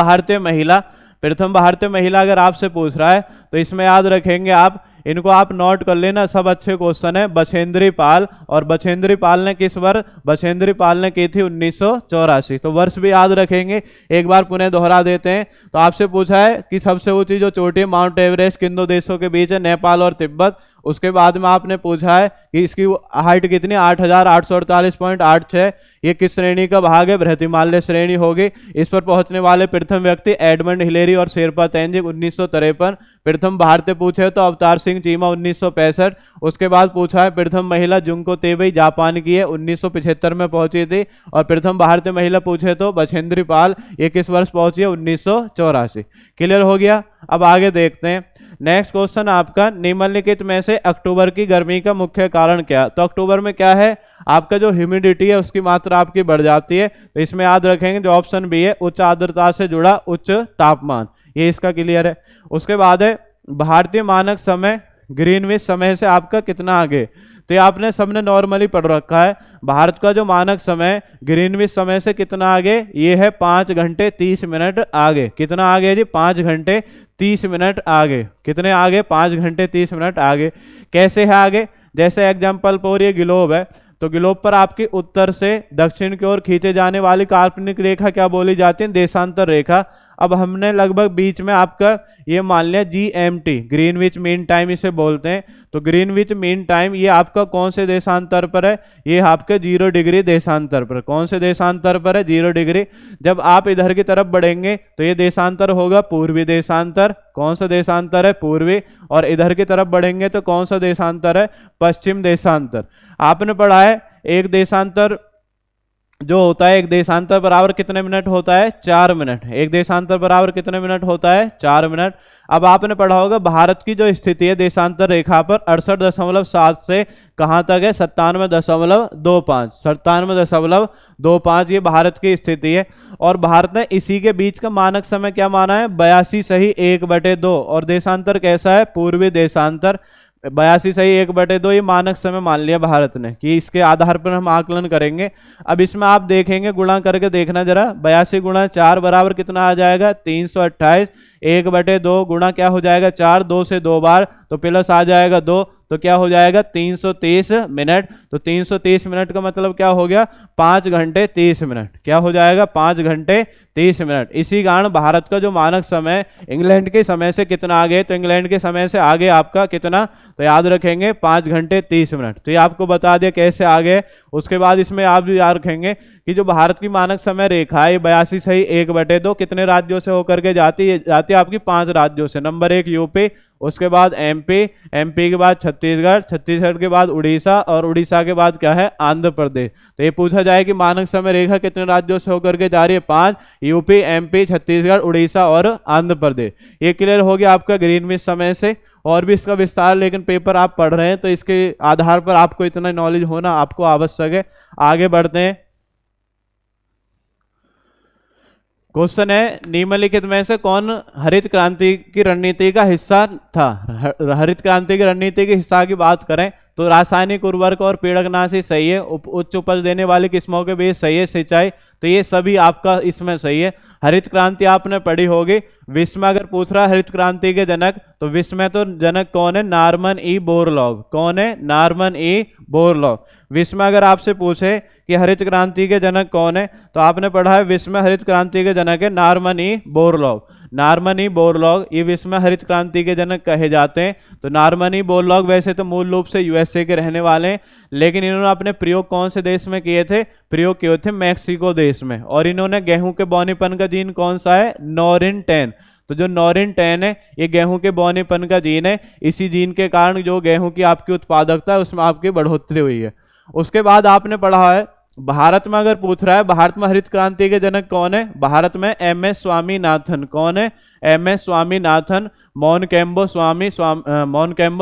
भारतीय महिला अगर आपसे पूछ रहा है तो इसमें याद रखेंगे आप इनको आप नोट कर लेना, सब अच्छे क्वेश्चन है। बछेंद्री पाल, और बछेंद्री पाल ने किस वर्ष, बछेंद्री पाल ने की थी 1984। तो वर्ष भी याद रखेंगे। एक बार पुनः दोहरा देते हैं। तो आपसे पूछा है कि सबसे ऊंची जो चोटी माउंट एवरेस्ट किन दो देशों के बीच है, नेपाल और तिब्बत। उसके बाद में आपने पूछा है कि इसकी हाइट कितनी, 8,848.86। ये किस श्रेणी का भाग है, बृहत हिमालय श्रेणी होगी। इस पर पहुंचने वाले प्रथम व्यक्ति एडमंड हिलेरी और शेरपा तेंजिंग 1953। प्रथम भारतीय पूछे तो अवतार सिंह चीमा 1965। उसके बाद पूछा है प्रथम महिला जुंको तेबई जापान की है, 1975 में पहुंची थी। और प्रथम भारतीय महिला पूछे तो बछेंद्री पाल, ये किस वर्ष पहुंची है, 1984। क्लियर हो गया। अब आगे देखते हैं। नेक्स्ट क्वेश्चन आपका, निम्नलिखित में से अक्टूबर की गर्मी का मुख्य कारण क्या। तो अक्टूबर में क्या है, आपका जो ह्यूमिडिटी है उसकी मात्रा आपकी बढ़ जाती है। तो इसमें याद रखेंगे जो ऑप्शन बी है, उच्च आर्द्रता से जुड़ा उच्च तापमान, ये इसका क्लियर है। उसके बाद है भारतीय मानक समय ग्रीनविच समय से आपका कितना आगे। तो ये आपने सबने नॉर्मली पढ़ रखा है। भारत का जो मानक समय ग्रीनविच समय से कितना आगे, ये है 5 घंटे 30 मिनट आगे। कितना आगे जी, 5 घंटे 30 मिनट आगे। कितने आगे, 5 घंटे 30 मिनट आगे। कैसे है आगे, जैसे एग्जाम्पल पर ये ग्लोब है, तो ग्लोब पर आपकी उत्तर से दक्षिण की ओर खींचे जाने वाली काल्पनिक रेखा क्या बोली जाती है, देशांतर रेखा। अब हमने लगभग बीच में आपका ये मान लिया GMT, ग्रीनविच मीन टाइम इसे बोलते हैं। तो ग्रीनविच मीन टाइम ये आपका कौन से देशांतर पर है, ये आपके 0 डिग्री देशांतर पर। कौन से देशांतर पर है, 0 डिग्री। जब आप इधर की तरफ बढ़ेंगे तो ये देशांतर होगा पूर्वी देशांतर। कौन सा देशांतर है, पूर्वी। और इधर की तरफ बढ़ेंगे तो कौन सा देशांतर है, पश्चिम देशांतर। आपने पढ़ा है एक देशांतर जो होता है, एक देशांतर बराबर कितने मिनट होता है, 4 मिनट। एक देशांतर बराबर कितने मिनट होता है, 4 मिनट। अब आपने पढ़ा होगा भारत की जो स्थिति है देशांतर रेखा पर 68.7 से कहाँ तक है, 97.25। 97.25 ये भारत की स्थिति है। और भारत ने इसी के बीच का मानक समय क्या माना है, 82 और देशांतर कैसा है, पूर्वी देशांतर। 82 ये मानक समय मान लिया भारत ने कि इसके आधार पर हम आकलन करेंगे। अब इसमें आप देखेंगे, गुणा करके देखना जरा, 82 गुणा 4 बराबर कितना आ जाएगा, 328। 1/2 गुणा क्या हो जाएगा, 4, 2 से 2 बार तो प्लस आ जाएगा 2, तो क्या हो जाएगा 330 मिनट। तो 330 मिनट का मतलब क्या हो गया, 5 घंटे 30 मिनट। क्या हो जाएगा, 5 घंटे 30 मिनट। इसी कारण भारत का जो मानक समय इंग्लैंड के समय से कितना आगे, तो इंग्लैंड के समय से आगे आपका कितना, तो याद रखेंगे 5 घंटे 30 मिनट। तो ये आपको बता दिया कैसे आगे। उसके बाद इसमें आप भी याद रखेंगे कि जो भारत की मानक समय रेखा है 82 कितने राज्यों से होकर के जाती है आपकी 5 राज्यों से। नंबर 1 यूपी, उसके बाद एमपी के बाद छत्तीसगढ़ के बाद उड़ीसा, और उड़ीसा के बाद क्या है, आंध्र प्रदेश। तो ये पूछा जाए कि मानक समय रेखा कितने राज्यों से होकर के जा रही है, 5, यूपी, एमपी, छत्तीसगढ़, उड़ीसा और आंध्र प्रदेश। ये क्लियर हो गया आपका ग्रीनविच समय से। और भी इसका विस्तार, लेकिन पेपर आप पढ़ रहे हैं तो इसके आधार पर आपको इतना नॉलेज होना आपको आवश्यक है। आगे बढ़ते हैं। क्वेश्चन है, निम्नलिखित में से कौन हरित क्रांति की रणनीति का हिस्सा था। हरित क्रांति की रणनीति के हिस्सा की बात करें तो रासायनिक उर्वरक और पीड़कनाशी सही है, उच्च उपज देने वाली किस्मों के बीच सही है, सिंचाई, तो ये सभी आपका इसमें सही है। हरित क्रांति आपने पढ़ी होगी। विश्व में अगर पूछ रहा है हरित क्रांति के जनक, तो विश्व में तो जनक कौन है, नॉर्मन ई बोरलॉग। कौन है, नॉर्मन ई बोरलॉग। विश्व में अगर आपसे पूछे कि हरित क्रांति के जनक कौन है, तो आपने पढ़ा है विश्व में हरित क्रांति के जनक है Norman E Borlaug. Norman E Borlaug ये विश्व में हरित क्रांति के जनक कहे जाते हैं। तो नॉर्मन ई बोरलॉग वैसे तो मूल रूप से यूएसए के रहने वाले हैं, लेकिन इन्होंने अपने प्रयोग कौन से देश में किए थे, प्रयोग किए थे मैक्सिको देश में। और इन्होंने गेहूं के बौनेपन का जीन कौन सा है, नॉरिन 10। तो जो नॉरिन 10 है ये गेहूं के बौनेपन का जीन है। इसी जीन के कारण जो गेहूं की आपकी उत्पादकता है उसमें आपकी बढ़ोतरी हुई है। उसके बाद आपने पढ़ा है भारत में अगर पूछ रहा है भारत में हरित क्रांति के जनक कौन है, भारत में MS स्वामीनाथन। कौन है, MS स्वामीनाथन, मौनकेम्बो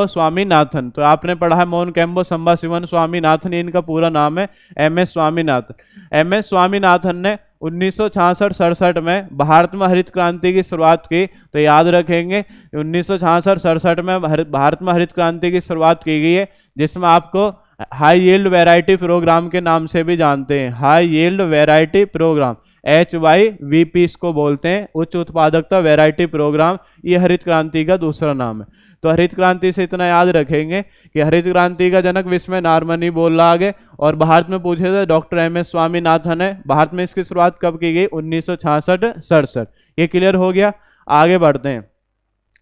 स्वामीनाथन। तो आपने पढ़ा है मौनकेम्बो संबाशिवन स्वामीनाथन, इनका पूरा नाम है MS स्वामीनाथन। MS स्वामीनाथन ने 1966-67 में भारत में हरित क्रांति की शुरुआत की। तो याद रखेंगे 1966-67 में भारत में हरित क्रांति की शुरुआत की गई है, जिसमें आपको हाई यील्ड वैरायटी प्रोग्राम के नाम से भी जानते हैं। High yield variety program, HYVP इसको बोलते हैं, उच्च उत्पादकता वैरायटी प्रोग्राम। ये हरित क्रांति का दूसरा नाम है। तो हरित क्रांति से इतना याद रखेंगे कि हरित क्रांति का जनक विस्मय नारमनी बोल रहा आगे। और भारत में पूछे थे डॉक्टर एम.एस. स्वामीनाथन है। भारत में इसकी शुरुआत कब की गई? 1966-67। ये क्लियर हो गया। आगे बढ़ते हैं।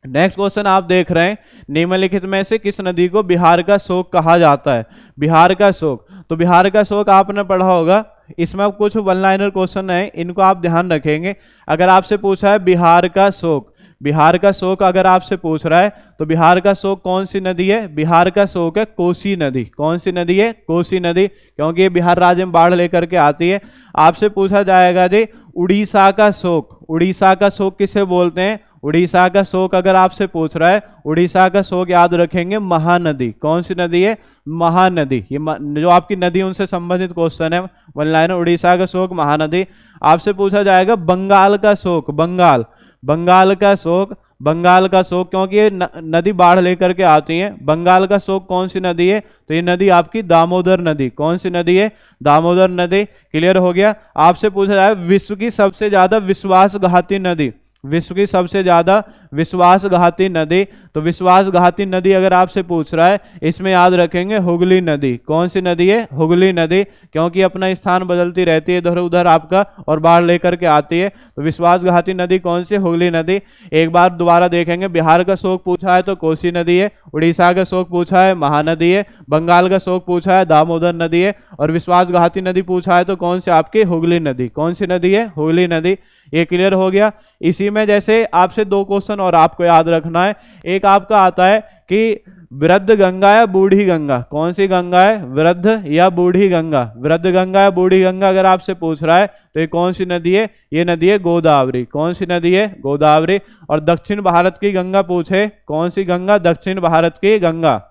नेक्स्ट क्वेश्चन आप देख रहे हैं, निम्नलिखित में से किस नदी को बिहार का शोक कहा जाता है? बिहार का शोक, तो बिहार का शोक आपने पढ़ा होगा। इसमें अब कुछ वन लाइनर क्वेश्चन है, इनको आप ध्यान रखेंगे। अगर आपसे पूछा है बिहार का शोक, बिहार का शोक अगर आपसे पूछ रहा है तो बिहार का शोक कौन सी नदी है? बिहार का शोक है कोसी नदी। कौन सी नदी है? कोसी नदी, क्योंकि ये बिहार राज्य में बाढ़ लेकर के आती है। आपसे पूछा जाएगा जी उड़ीसा का शोक, उड़ीसा का शोक किसे बोलते हैं? उड़ीसा का शोक अगर आपसे पूछ रहा है, उड़ीसा का शोक याद रखेंगे महानदी। कौन सी नदी है? महानदी। ये जो आपकी नदी उनसे संबंधित क्वेश्चन है, वन लाइनर। उड़ीसा का शोक महानदी। आपसे पूछा जाएगा बंगाल का शोक, बंगाल, बंगाल का शोक, बंगाल का शोक, क्योंकि ये नदी बाढ़ लेकर के आती है। बंगाल का शोक कौन सी नदी है? तो ये नदी आपकी दामोदर नदी। कौन सी नदी है? दामोदर नदी। क्लियर हो गया। आपसे पूछा जाए विश्व की सबसे ज्यादा विश्वासघाती नदी, विश्व की सबसे ज्यादा विश्वासघाती नदी, तो विश्वासघाती नदी अगर आपसे पूछ रहा है, इसमें याद रखेंगे हुगली नदी। कौन सी नदी है? हुगली नदी, क्योंकि अपना स्थान बदलती रहती है इधर उधर आपका और बाढ़ लेकर के आती है। तो विश्वासघाती नदी कौन सी? हुगली नदी। एक बार दोबारा देखेंगे, बिहार का शोक पूछा है तो कोसी नदी है, उड़ीसा का शोक पूछा है महानदी है, बंगाल का शोक पूछा है दामोदर नदी है, और विश्वासघाती नदी पूछा है तो कौन सी? आपकी हुगली नदी। कौन सी नदी है? हुगली नदी। ये क्लियर हो गया। इसी में जैसे आपसे दो क्वेश्चन और आपको याद रखना है। एक आपका आता है कि वृद्ध गंगा या बूढ़ी गंगा, कौन सी गंगा है? वृद्ध या बूढ़ी गंगा, वृद्ध गंगा या बूढ़ी गंगा अगर आपसे पूछ रहा है तो ये कौन सी नदी है? ये नदी है गोदावरी। कौन सी नदी है? गोदावरी। और दक्षिण भारत की गंगा पूछे, कौन सी गंगा? दक्षिण भारत की गंगा।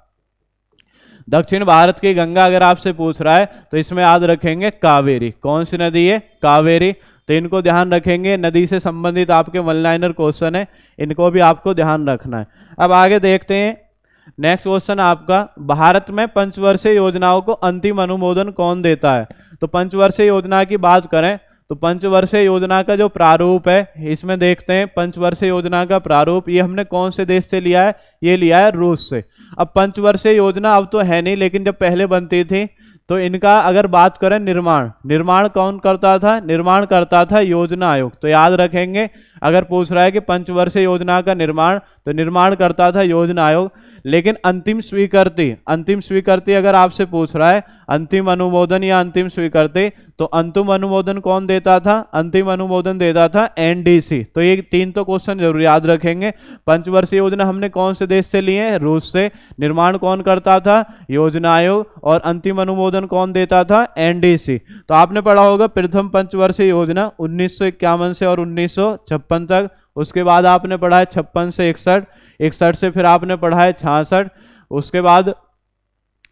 दक्षिण भारत की गंगा अगर आपसे पूछ रहा है तो इसमें याद रखेंगे कावेरी। कौन सी नदी है? कावेरी। तो इनको ध्यान रखेंगे, नदी से संबंधित आपके वन लाइनर क्वेश्चन है, इनको भी आपको ध्यान रखना है। अब आगे देखते हैं। नेक्स्ट क्वेश्चन आपका, भारत में पंचवर्षीय योजनाओं को अंतिम अनुमोदन कौन देता है? तो पंचवर्षीय योजना की बात करें तो पंचवर्षीय योजना का जो प्रारूप है, इसमें देखते हैं पंचवर्षीय योजना का प्रारूप। ये हमने कौन से देश से लिया है? ये लिया है रूस से। अब पंचवर्षीय योजना अब तो है नहीं, लेकिन जब पहले बनती थी तो इनका अगर बात करें निर्माण कौन करता था? निर्माण करता था योजना आयोग। तो याद रखेंगे, अगर पूछ रहा है कि पंचवर्षीय योजना का निर्माण, तो निर्माण करता था योजना आयोग। लेकिन अंतिम स्वीकृति अगर आपसे पूछ रहा है, अंतिम अनुमोदन या अंतिम स्वीकृति, तो अंतिम अनुमोदन कौन देता था? अंतिम अनुमोदन देता था एनडीसी। तो ये तीन तो क्वेश्चन जरूर याद रखेंगे। पंचवर्षीय योजना हमने कौन से देश से लिए हैं? रूस से। निर्माण कौन करता था? योजना आयोग। और अंतिम अनुमोदन कौन देता था? एनडीसी। तो आपने पढ़ा होगा प्रथम पंचवर्षीय योजना 1951 से और 1956 तक। उसके बाद आपने पढ़ा है 56 से 61, 61 से फिर आपने पढ़ा है 66। उसके बाद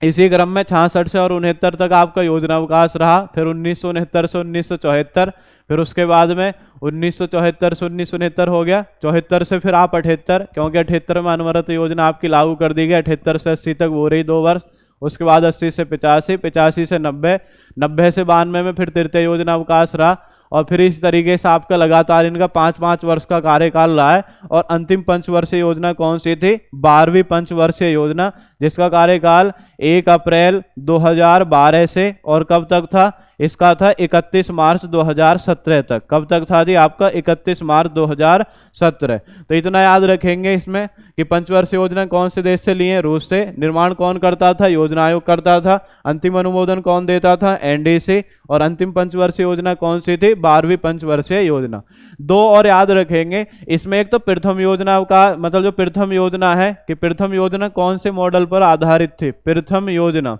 इसी क्रम में 66 से और 69 तक आपका योजना विकास रहा। फिर 1969 से 1974, फिर उसके बाद में 1974 से 1969 हो गया। 74 से फिर आप 78, क्योंकि 78 में अनवरत योजना आपकी लागू कर दी गई। 78 से 80 तक वो रही 2 वर्ष। उसके बाद 80 से 85, 85 से 90, 90 से 92 में फिर तृतीय योजना विकास रहा। और फिर इस तरीके से आपका लगातार इनका 5-5 वर्ष का कार्यकाल रहा है। और अंतिम पंचवर्षीय योजना कौन सी थी? 12वीं पंचवर्षीय योजना, जिसका कार्यकाल 1 अप्रैल 2012 से और कब तक था? इसका था 31 मार्च 2017 तक। कब तक था जी? आपका 31 मार्च 2017। तो इतना याद रखेंगे इसमें कि पंचवर्षीय योजना कौन से देश से लिए? रूस से। निर्माण कौन करता था? योजना आयोग करता था। अंतिम अनुमोदन कौन देता था? एनडीसी। और अंतिम पंचवर्षीय योजना कौन सी थी? 12वीं पंचवर्षीय योजना। 2 और याद रखेंगे इसमें। एक तो प्रथम योजना का मतलब जो प्रथम योजना है, कि प्रथम योजना कौन से मॉडल पर आधारित थी? प्रथम योजना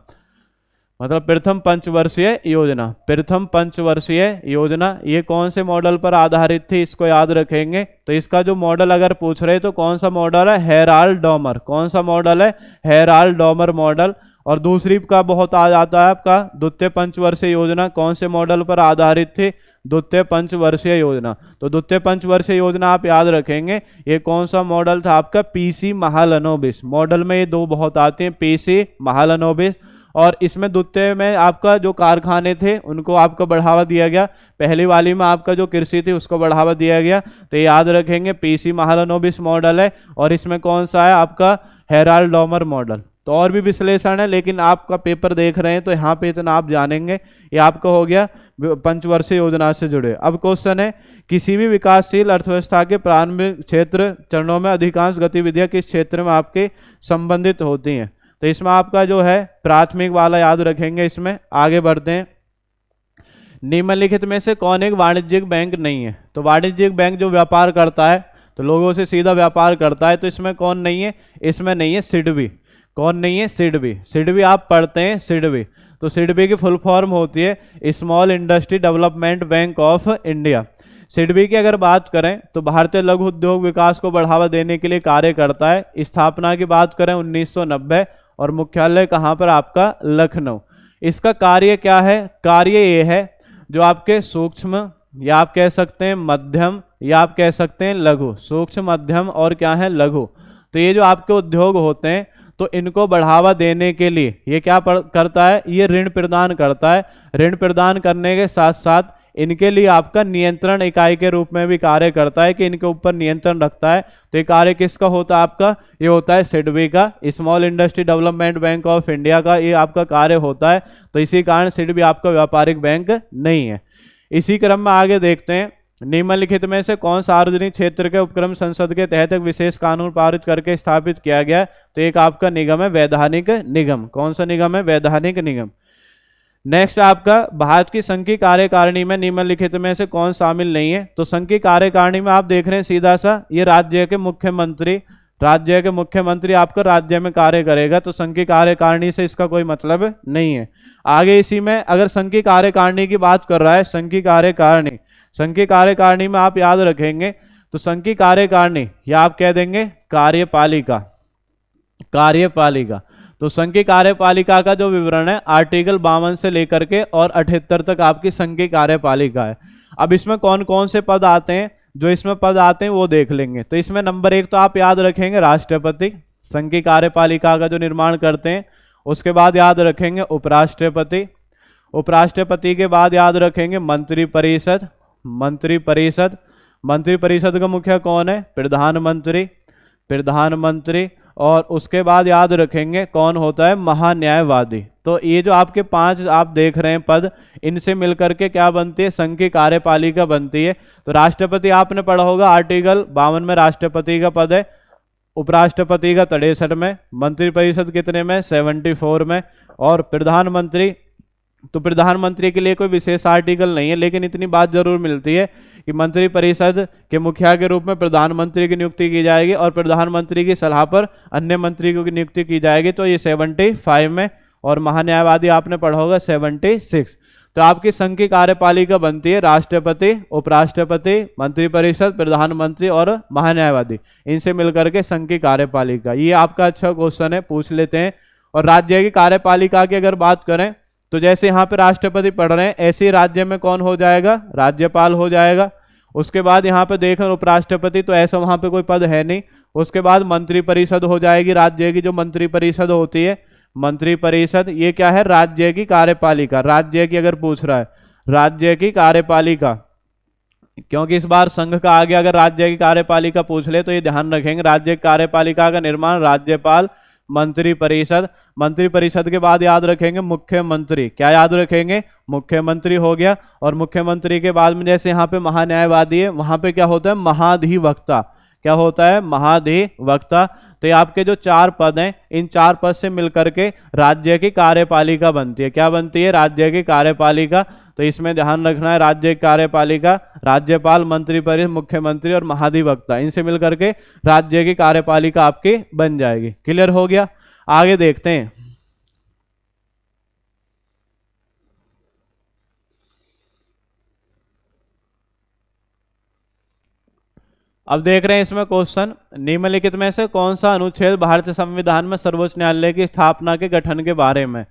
मतलब प्रथम पंचवर्षीय योजना। प्रथम पंचवर्षीय योजना ये कौन से मॉडल पर आधारित थी? इसको याद रखेंगे। तो इसका जो मॉडल अगर पूछ रहे तो कौन सा मॉडल है? Herald Domar. कौन सा मॉडल है? Herald Domar model. और दूसरी का बहुत आ जाता है आपका द्वितीय पंचवर्षीय योजना। कौन से मॉडल पर आधारित थी? द्वितीय पंचवर्षीय योजना। तो द्वितीय पंचवर्षीय योजना आप याद रखेंगे। ये कौन सा मॉडल था आपका? पीसी महालनोबिस। मॉडल में ये 2 बहुत आते हैं, पीसी महालनोबिस। और इसमें द्वितीय में आपका जो कारखाने थे उनको आपको बढ़ावा दिया गया। पहली वाली में आपका जो कृषि थी उसको बढ़ावा दिया गया। तो याद रखेंगे पीसी महालनोबिस मॉडल है। और इसमें कौन सा है आपका? Herald Domar model. तो और भी विश्लेषण है, लेकिन आपका पेपर देख रहे हैं तो यहाँ पे इतना आप जानेंगे। ये आपका हो गया पंचवर्षीय योजना से जुड़े। अब क्वेश्चन है, किसी भी विकासशील अर्थव्यवस्था के प्रारंभिक क्षेत्र चरणों में अधिकांश गतिविधियां किस क्षेत्र में आपके संबंधित होती हैं? तो इसमें आपका जो है प्राथमिक वाला याद रखेंगे। इसमें आगे बढ़ते हैं। निम्नलिखित में से कौन एक वाणिज्यिक बैंक नहीं है? तो वाणिज्यिक बैंक जो व्यापार करता है, तो लोगों से सीधा व्यापार करता है, तो इसमें कौन नहीं है? इसमें नहीं है सिडबी। कौन नहीं है? सिडबी। सिडबी आप पढ़ते हैं, सिडबी। तो सिडबी की फुल फॉर्म होती है small industry development bank of India. SIDBI की अगर बात करें तो भारतीय लघु उद्योग विकास को बढ़ावा देने के लिए कार्य करता है। स्थापना की बात करें 1990 और मुख्यालय कहाँ पर? आपका लखनऊ। इसका कार्य क्या है? कार्य ये है, जो आपके सूक्ष्म या आप कह सकते हैं मध्यम या आप कह सकते हैं लघु, सूक्ष्म मध्यम और क्या है? लघु। तो ये जो आपके उद्योग होते हैं तो इनको बढ़ावा देने के लिए ये क्या करता है? ये ऋण प्रदान करता है। ऋण प्रदान करने के साथ साथ इनके लिए आपका नियंत्रण इकाई के रूप में भी कार्य करता है, कि इनके ऊपर नियंत्रण रखता है। तो ये कार्य किसका होता है? आपका ये होता है सिडबी का, small industry development bank of India का ये आपका कार्य होता है। तो इसी कारण सिडबी आपका व्यापारिक बैंक नहीं है। इसी क्रम में आगे देखते हैं, निम्नलिखित में से कौन सार्वजनिक क्षेत्र के उपक्रम संसद के तहत एक विशेष कानून पारित करके स्थापित किया गया? तो एक आपका निगम है वैधानिक निगम। कौन सा निगम है? वैधानिक निगम। नेक्स्ट आपका, भारत की संघीय कार्यकारिणी में निम्नलिखित में से कौन शामिल नहीं है? तो संघीय कार्यकारिणी में आप देख रहे हैं सीधा सा, ये राज्य के मुख्यमंत्री, राज्य के मुख्यमंत्री आपका राज्य में कार्य करेगा। तो संघीय कार्यकारिणी से इसका कोई मतलब नहीं है। आगे इसी में अगर संघीय कार्यकारिणी की बात कर रहा है, संघीय कार्यकारिणी, संघीय कार्यकारिणी में आप याद रखेंगे तो संघीय कार्यकारिणी या आप कह देंगे कार्यपालिका। कार्यपालिका, तो संघीय कार्यपालिका का जो विवरण है आर्टिकल 52 से लेकर के और 78 तक आपकी संघीय कार्यपालिका है। अब इसमें कौन कौन से पद आते हैं? जो इसमें पद आते हैं वो देख लेंगे। तो इसमें नंबर 1 तो आप याद रखेंगे राष्ट्रपति, संघीय कार्यपालिका का जो निर्माण करते हैं। उसके बाद याद रखेंगे उपराष्ट्रपति। उपराष्ट्रपति के बाद याद रखेंगे मंत्रिपरिषद। मंत्रिपरिषद, मंत्रिपरिषद का मुखिया कौन है? प्रधानमंत्री। प्रधानमंत्री। और उसके बाद याद रखेंगे कौन होता है? महान्यायवादी। तो ये जो आपके 5 आप देख रहे हैं पद, इनसे मिलकर के क्या बनती है? संघीय कार्यपालिका बनती है। तो राष्ट्रपति आपने पढ़ा होगा, आर्टिकल 52 में राष्ट्रपति का पद है, उपराष्ट्रपति का 63 में, मंत्रिपरिषद कितने में? 74 में। और प्रधानमंत्री, तो प्रधानमंत्री के लिए कोई विशेष आर्टिकल नहीं है, लेकिन इतनी बात जरूर मिलती है कि मंत्रिपरिषद के मुखिया के रूप में प्रधानमंत्री की नियुक्ति की जाएगी और प्रधानमंत्री की सलाह पर अन्य मंत्रियों की नियुक्ति की जाएगी। तो ये 75 में। और महान्यायवादी आपने पढ़ा होगा 76। तो आपकी संघीय कार्यपालिका बनती है राष्ट्रपति, उपराष्ट्रपति, मंत्रिपरिषद, प्रधानमंत्री और महान्यायवादी। इनसे मिलकर के संघीय कार्यपालिका। ये आपका अच्छा क्वेश्चन है, पूछ लेते हैं। और राज्य की कार्यपालिका की अगर बात करें तो जैसे यहाँ पे राष्ट्रपति पढ़ रहे हैं, ऐसे ही राज्य में कौन हो जाएगा? राज्यपाल हो जाएगा। उसके बाद यहाँ पे देखें उपराष्ट्रपति, तो ऐसा वहाँ पे कोई पद है नहीं। उसके बाद मंत्रिपरिषद हो जाएगी, राज्य की जो मंत्रिपरिषद होती है। मंत्रिपरिषद ये क्या है? राज्य की कार्यपालिका। राज्य की अगर पूछ रहा है, राज्य की कार्यपालिका, क्योंकि इस बार संघ का आगे अगर राज्य की कार्यपालिका पूछ ले तो ये ध्यान रखेंगे, राज्य की कार्यपालिका का निर्माण राज्यपाल, मंत्रिपरिषद। मंत्रिपरिषद के बाद याद रखेंगे मुख्यमंत्री। क्या याद रखेंगे? मुख्यमंत्री हो गया। और मुख्यमंत्री के बाद में जैसे यहाँ पे महान्यायवादी है, वहां पे क्या होता है? महाधिवक्ता। क्या होता है? महाधिवक्ता। तो ये आपके जो 4 पद हैं, इन 4 पद से मिलकर के राज्य की कार्यपालिका बनती है। क्या बनती है? राज्य की कार्यपालिका। तो इसमें ध्यान रखना है, राज्य की कार्यपालिका, राज्यपाल, मंत्रिपरिषद, मुख्यमंत्री और महाधिवक्ता, इनसे मिलकर के राज्य की कार्यपालिका आपकी बन जाएगी। क्लियर हो गया? आगे देखते हैं। अब देख रहे हैं इसमें क्वेश्चन, निम्नलिखित में से कौन सा अनुच्छेद भारतीय संविधान में सर्वोच्च न्यायालय की स्थापना के गठन के बारे में?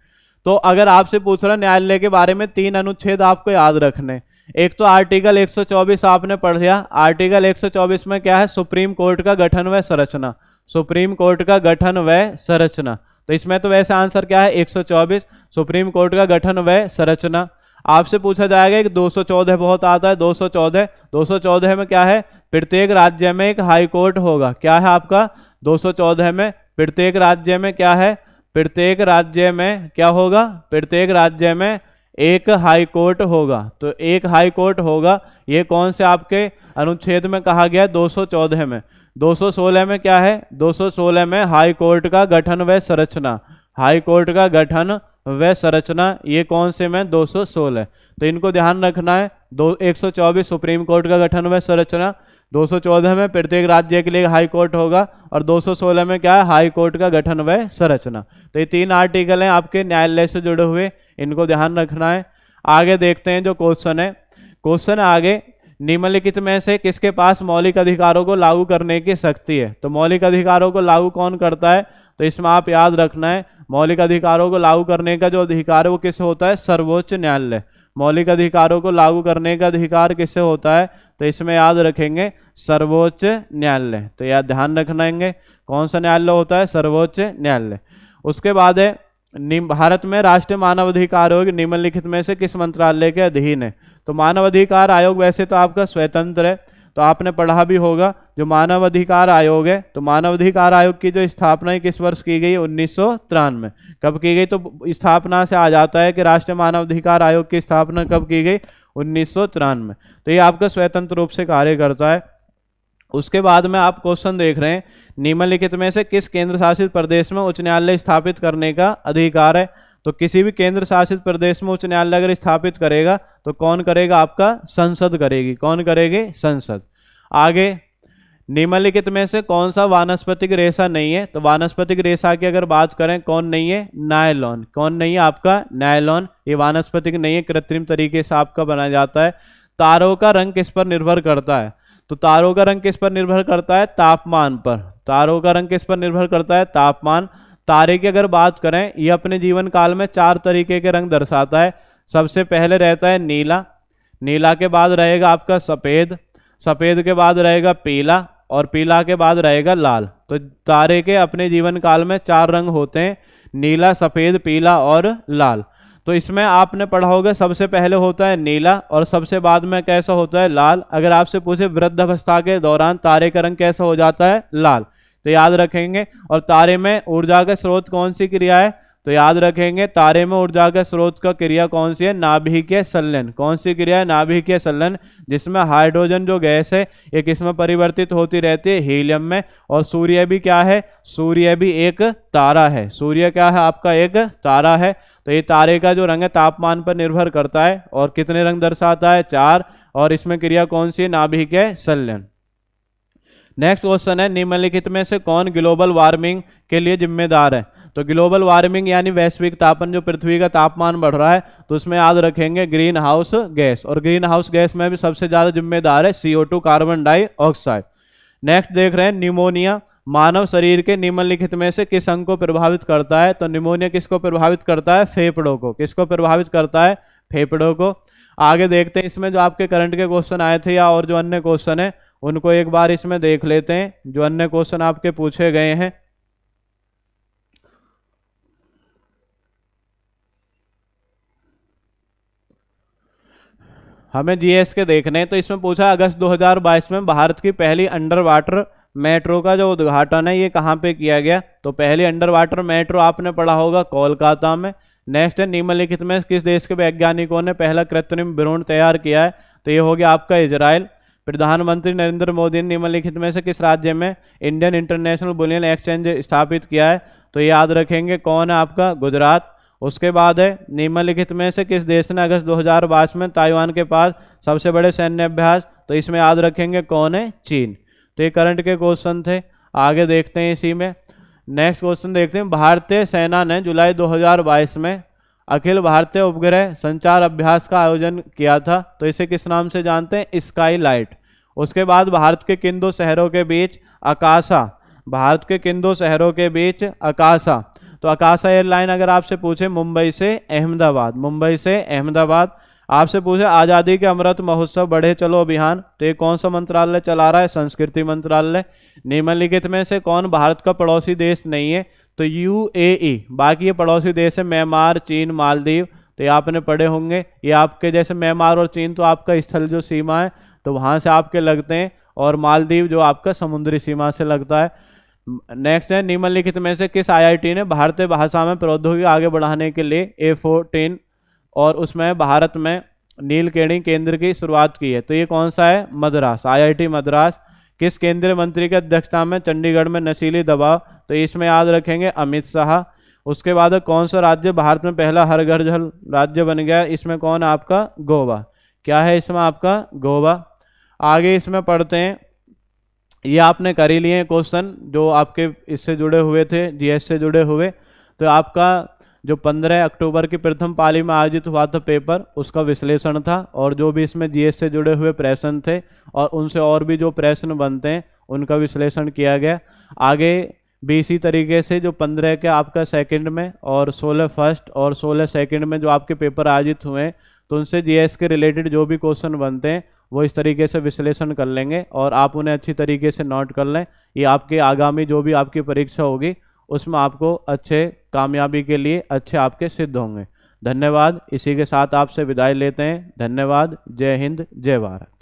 तो अगर आपसे पूछ रहा न्यायालय के बारे में 3 अनुच्छेद आपको याद रखने। एक तो आर्टिकल 124 आपने पढ़ लिया। आर्टिकल 124 में क्या है? सुप्रीम कोर्ट का गठन व संरचना। सुप्रीम कोर्ट का गठन व संरचना। तो इसमें तो वैसे आंसर क्या है? 124, सुप्रीम कोर्ट का गठन व संरचना। आपसे पूछा जाएगा कि 214 बहुत आता है। 214 में क्या है? प्रत्येक राज्य में एक हाई कोर्ट होगा। क्या है आपका? 214 में प्रत्येक राज्य में क्या है, प्रत्येक राज्य में क्या होगा, प्रत्येक राज्य में एक हाई कोर्ट होगा। तो एक हाई कोर्ट होगा, ये कौन से आपके अनुच्छेद में कहा गया है, 214 में। 216 में क्या है, 216 में हाई कोर्ट का गठन व संरचना, हाई कोर्ट का गठन व संरचना, ये कौन से में, 216। तो इनको ध्यान रखना है। 124 सुप्रीम कोर्ट का गठन व संरचना, 214 में प्रत्येक राज्य के लिए हाई कोर्ट होगा, और 216 में क्या है, हाई कोर्ट का गठन व संरचना। तो ये 3 आर्टिकल हैं आपके न्यायालय से जुड़े हुए, इनको ध्यान रखना है। आगे देखते हैं जो क्वेश्चन है। क्वेश्चन आगे, निम्नलिखित में से किसके पास मौलिक अधिकारों को लागू करने की शक्ति है। तो मौलिक अधिकारों को लागू कौन करता है, तो इसमें आप याद रखना है, मौलिक अधिकारों को लागू करने का जो अधिकार है वो किससे होता है, सर्वोच्च न्यायालय। मौलिक अधिकारों को लागू करने का अधिकार किससे होता है, तो इसमें याद रखेंगे सर्वोच्च न्यायालय। तो याद ध्यान रखना, कौन सा न्यायालय होता है, सर्वोच्च न्यायालय। उसके बाद है, भारत में राष्ट्रीय मानवाधिकार आयोग निम्नलिखित में से किस मंत्रालय के अधीन है। तो मानवाधिकार आयोग वैसे तो आपका स्वतंत्र है, तो आपने पढ़ा भी होगा जो मानवाधिकार आयोग है। तो मानवाधिकार आयोग की जो स्थापना है किस वर्ष की गई, 1993। कब की गई, तो स्थापना से आ जाता है कि राष्ट्रीय मानवाधिकार आयोग की स्थापना कब की गई, 1993। तो ये आपका स्वतंत्र रूप से कार्य करता है। उसके बाद में आप क्वेश्चन देख रहे हैं, निम्नलिखित में से किस केंद्र शासित प्रदेश में उच्च न्यायालय स्थापित करने का अधिकार है। तो किसी भी केंद्र शासित प्रदेश में उच्च न्यायालय अगर स्थापित करेगा तो कौन करेगा, आपका संसद करेगी। कौन करेगी, संसद। आगे, निम्नलिखित में से कौन सा वानस्पतिक रेशा नहीं है। तो वानस्पतिक रेशा की अगर बात करें, कौन नहीं है, नायलॉन। कौन नहीं है, आपका नायलॉन। ये वानस्पतिक नहीं है, कृत्रिम तरीके से आपका बनाया जाता है। तारों का रंग किस पर निर्भर करता है। तो तारों का रंग किस पर निर्भर करता है, तापमान पर। तारों का रंग किस पर निर्भर करता है, तापमान। तारे की अगर बात करें, ये अपने जीवन काल में 4 तरीके के रंग दर्शाता है। सबसे पहले रहता है नीला, नीला के बाद रहेगा आपका सफ़ेद, सफ़ेद के बाद रहेगा पीला, और पीला के बाद रहेगा लाल। तो तारे के अपने जीवन काल में 4 रंग होते हैं, नीला, सफ़ेद, पीला और लाल। तो इसमें आपने पढ़ा होगा सबसे पहले होता है नीला और सबसे बाद में कैसा होता है, लाल। अगर आपसे पूछे वृद्धावस्था के दौरान तारे का रंग कैसा हो जाता है, लाल, तो याद रखेंगे। और तारे में ऊर्जा का स्रोत कौन सी क्रिया है, तो याद रखेंगे तारे में ऊर्जा का स्रोत का क्रिया कौन सी है, नाभिकीय संलयन। कौन सी क्रिया है, नाभिकीय संलयन, जिसमें हाइड्रोजन जो गैस है ये किसमें परिवर्तित होती रहती है, हीलियम में। और सूर्य भी क्या है, सूर्य भी एक तारा है। सूर्य क्या है, आपका एक तारा है। तो ये तारे का जो रंग है तापमान पर निर्भर करता है और कितने रंग दर्शाता है, 4। और इसमें क्रिया कौन सी है, नाभिकीय संलयन। नेक्स्ट क्वेश्चन है, निम्नलिखित में से कौन ग्लोबल वार्मिंग के लिए जिम्मेदार है। तो ग्लोबल वार्मिंग यानी वैश्विक तापन, जो पृथ्वी का तापमान बढ़ रहा है, तो उसमें याद रखेंगे ग्रीन हाउस गैस। और ग्रीन हाउस गैस में भी सबसे ज्यादा जिम्मेदार है CO2, कार्बन डाइऑक्साइड। नेक्स्ट देख रहे हैं, निमोनिया मानव शरीर के निम्नलिखित में से किस अंग को प्रभावित करता है। तो निमोनिया किसको प्रभावित करता है, फेफड़ों को। किसको प्रभावित करता है, फेफड़ों को। आगे देखते हैं, इसमें जो आपके करंट के क्वेश्चन आए थे या और जो अन्य क्वेश्चन है उनको एक बार इसमें देख लेते हैं, जो अन्य क्वेश्चन आपके पूछे गए हैं। हमें जीएस के देखने हैं, तो इसमें पूछा अगस्त 2022 में भारत की पहली अंडर वाटर मेट्रो का जो उद्घाटन है ये कहाँ पे किया गया। तो पहली अंडर वाटर मेट्रो आपने पढ़ा होगा कोलकाता में। नेक्स्ट है, निम्नलिखित में किस देश के वैज्ञानिकों ने पहला कृत्रिम भ्रूण तैयार किया है। तो ये हो गया आपका इजराइल। प्रधानमंत्री नरेंद्र मोदी ने निम्नलिखित में से किस राज्य में इंडियन इंटरनेशनल बुलियन एक्सचेंज स्थापित किया है। तो ये याद रखेंगे कौन है, आपका गुजरात। उसके बाद है, निम्नलिखित में से किस देश ने अगस्त 2022 में ताइवान के पास सबसे बड़े सैन्य अभ्यास। तो इसमें याद रखेंगे कौन है, चीन। तो ये करंट के क्वेश्चन थे। आगे देखते हैं इसी में। नेक्स्ट क्वेश्चन देखते हैं, भारतीय सेना ने जुलाई 2022 में अखिल भारतीय उपग्रह संचार अभ्यास का आयोजन किया था। तो इसे किस नाम से जानते हैं, स्काई लाइट। उसके बाद भारत के किन 2 शहरों के बीच आकाशा, भारत के किन 2 शहरों के बीच आकाशा। तो आकाशा एयरलाइन अगर आपसे पूछे मुंबई से अहमदाबाद, मुंबई से अहमदाबाद। आपसे पूछे आज़ादी के अमृत महोत्सव बढ़े चलो अभियान, तो ये कौन सा मंत्रालय चला रहा है, संस्कृति मंत्रालय। निम्नलिखित में से कौन भारत का पड़ोसी देश नहीं है। तो UAE। बाकी ये पड़ोसी देश है म्यांमार, चीन, मालदीव। तो ये आपने पढ़े होंगे। ये आपके जैसे म्यांमार और चीन तो आपका स्थल जो सीमा है तो वहाँ से आपके लगते हैं, और मालदीव जो आपका समुद्री सीमा से लगता है। नेक्स्ट है, निम्नलिखित में से किस आईआईटी ने भारतीय भाषा में प्रौद्योगिकी आगे बढ़ाने के लिए A14 और उसमें भारत में नीलकेणी केंद्र की शुरुआत की है? तो ये कौन सा है? मद्रास, आईआईटी मद्रास। किस केंद्रीय मंत्री की अध्यक्षता में चंडीगढ़ में नशीली दवा? तो इसमें याद रखेंगे अमित शाह। उसके बाद कौन सा राज्य भारत में पहला हर घर जल राज्य बन गया? इसमें कौन है आपका? गोवा। क्या है इसमें आपका? गोवा। आगे इसमें पढ़ते हैं, ये आपने कर ही लिए क्वेश्चन जो आपके इससे जुड़े हुए थे, जीएस से जुड़े हुए। तो आपका जो 15 अक्टूबर की प्रथम पाली में आयोजित हुआ था पेपर, उसका विश्लेषण था, और जो भी इसमें जीएस से जुड़े हुए प्रश्न थे और उनसे और भी जो प्रश्न बनते हैं उनका विश्लेषण किया गया। आगे भी इसी तरीके से जो 15 के आपका सेकंड में और 16 फर्स्ट और 16 सेकंड में जो आपके पेपर आयोजित हुए हैं, तो उनसे जीएस के रिलेटेड जो भी क्वेश्चन बनते हैं वो इस तरीके से विश्लेषण कर लेंगे और आप उन्हें अच्छी तरीके से नोट कर लें। ये आपके आगामी जो भी आपकी परीक्षा होगी उसमें आपको अच्छे कामयाबी के लिए अच्छे आपके सिद्ध होंगे। धन्यवाद। इसी के साथ आपसे विदाई लेते हैं। धन्यवाद। जय हिंद, जय भारत।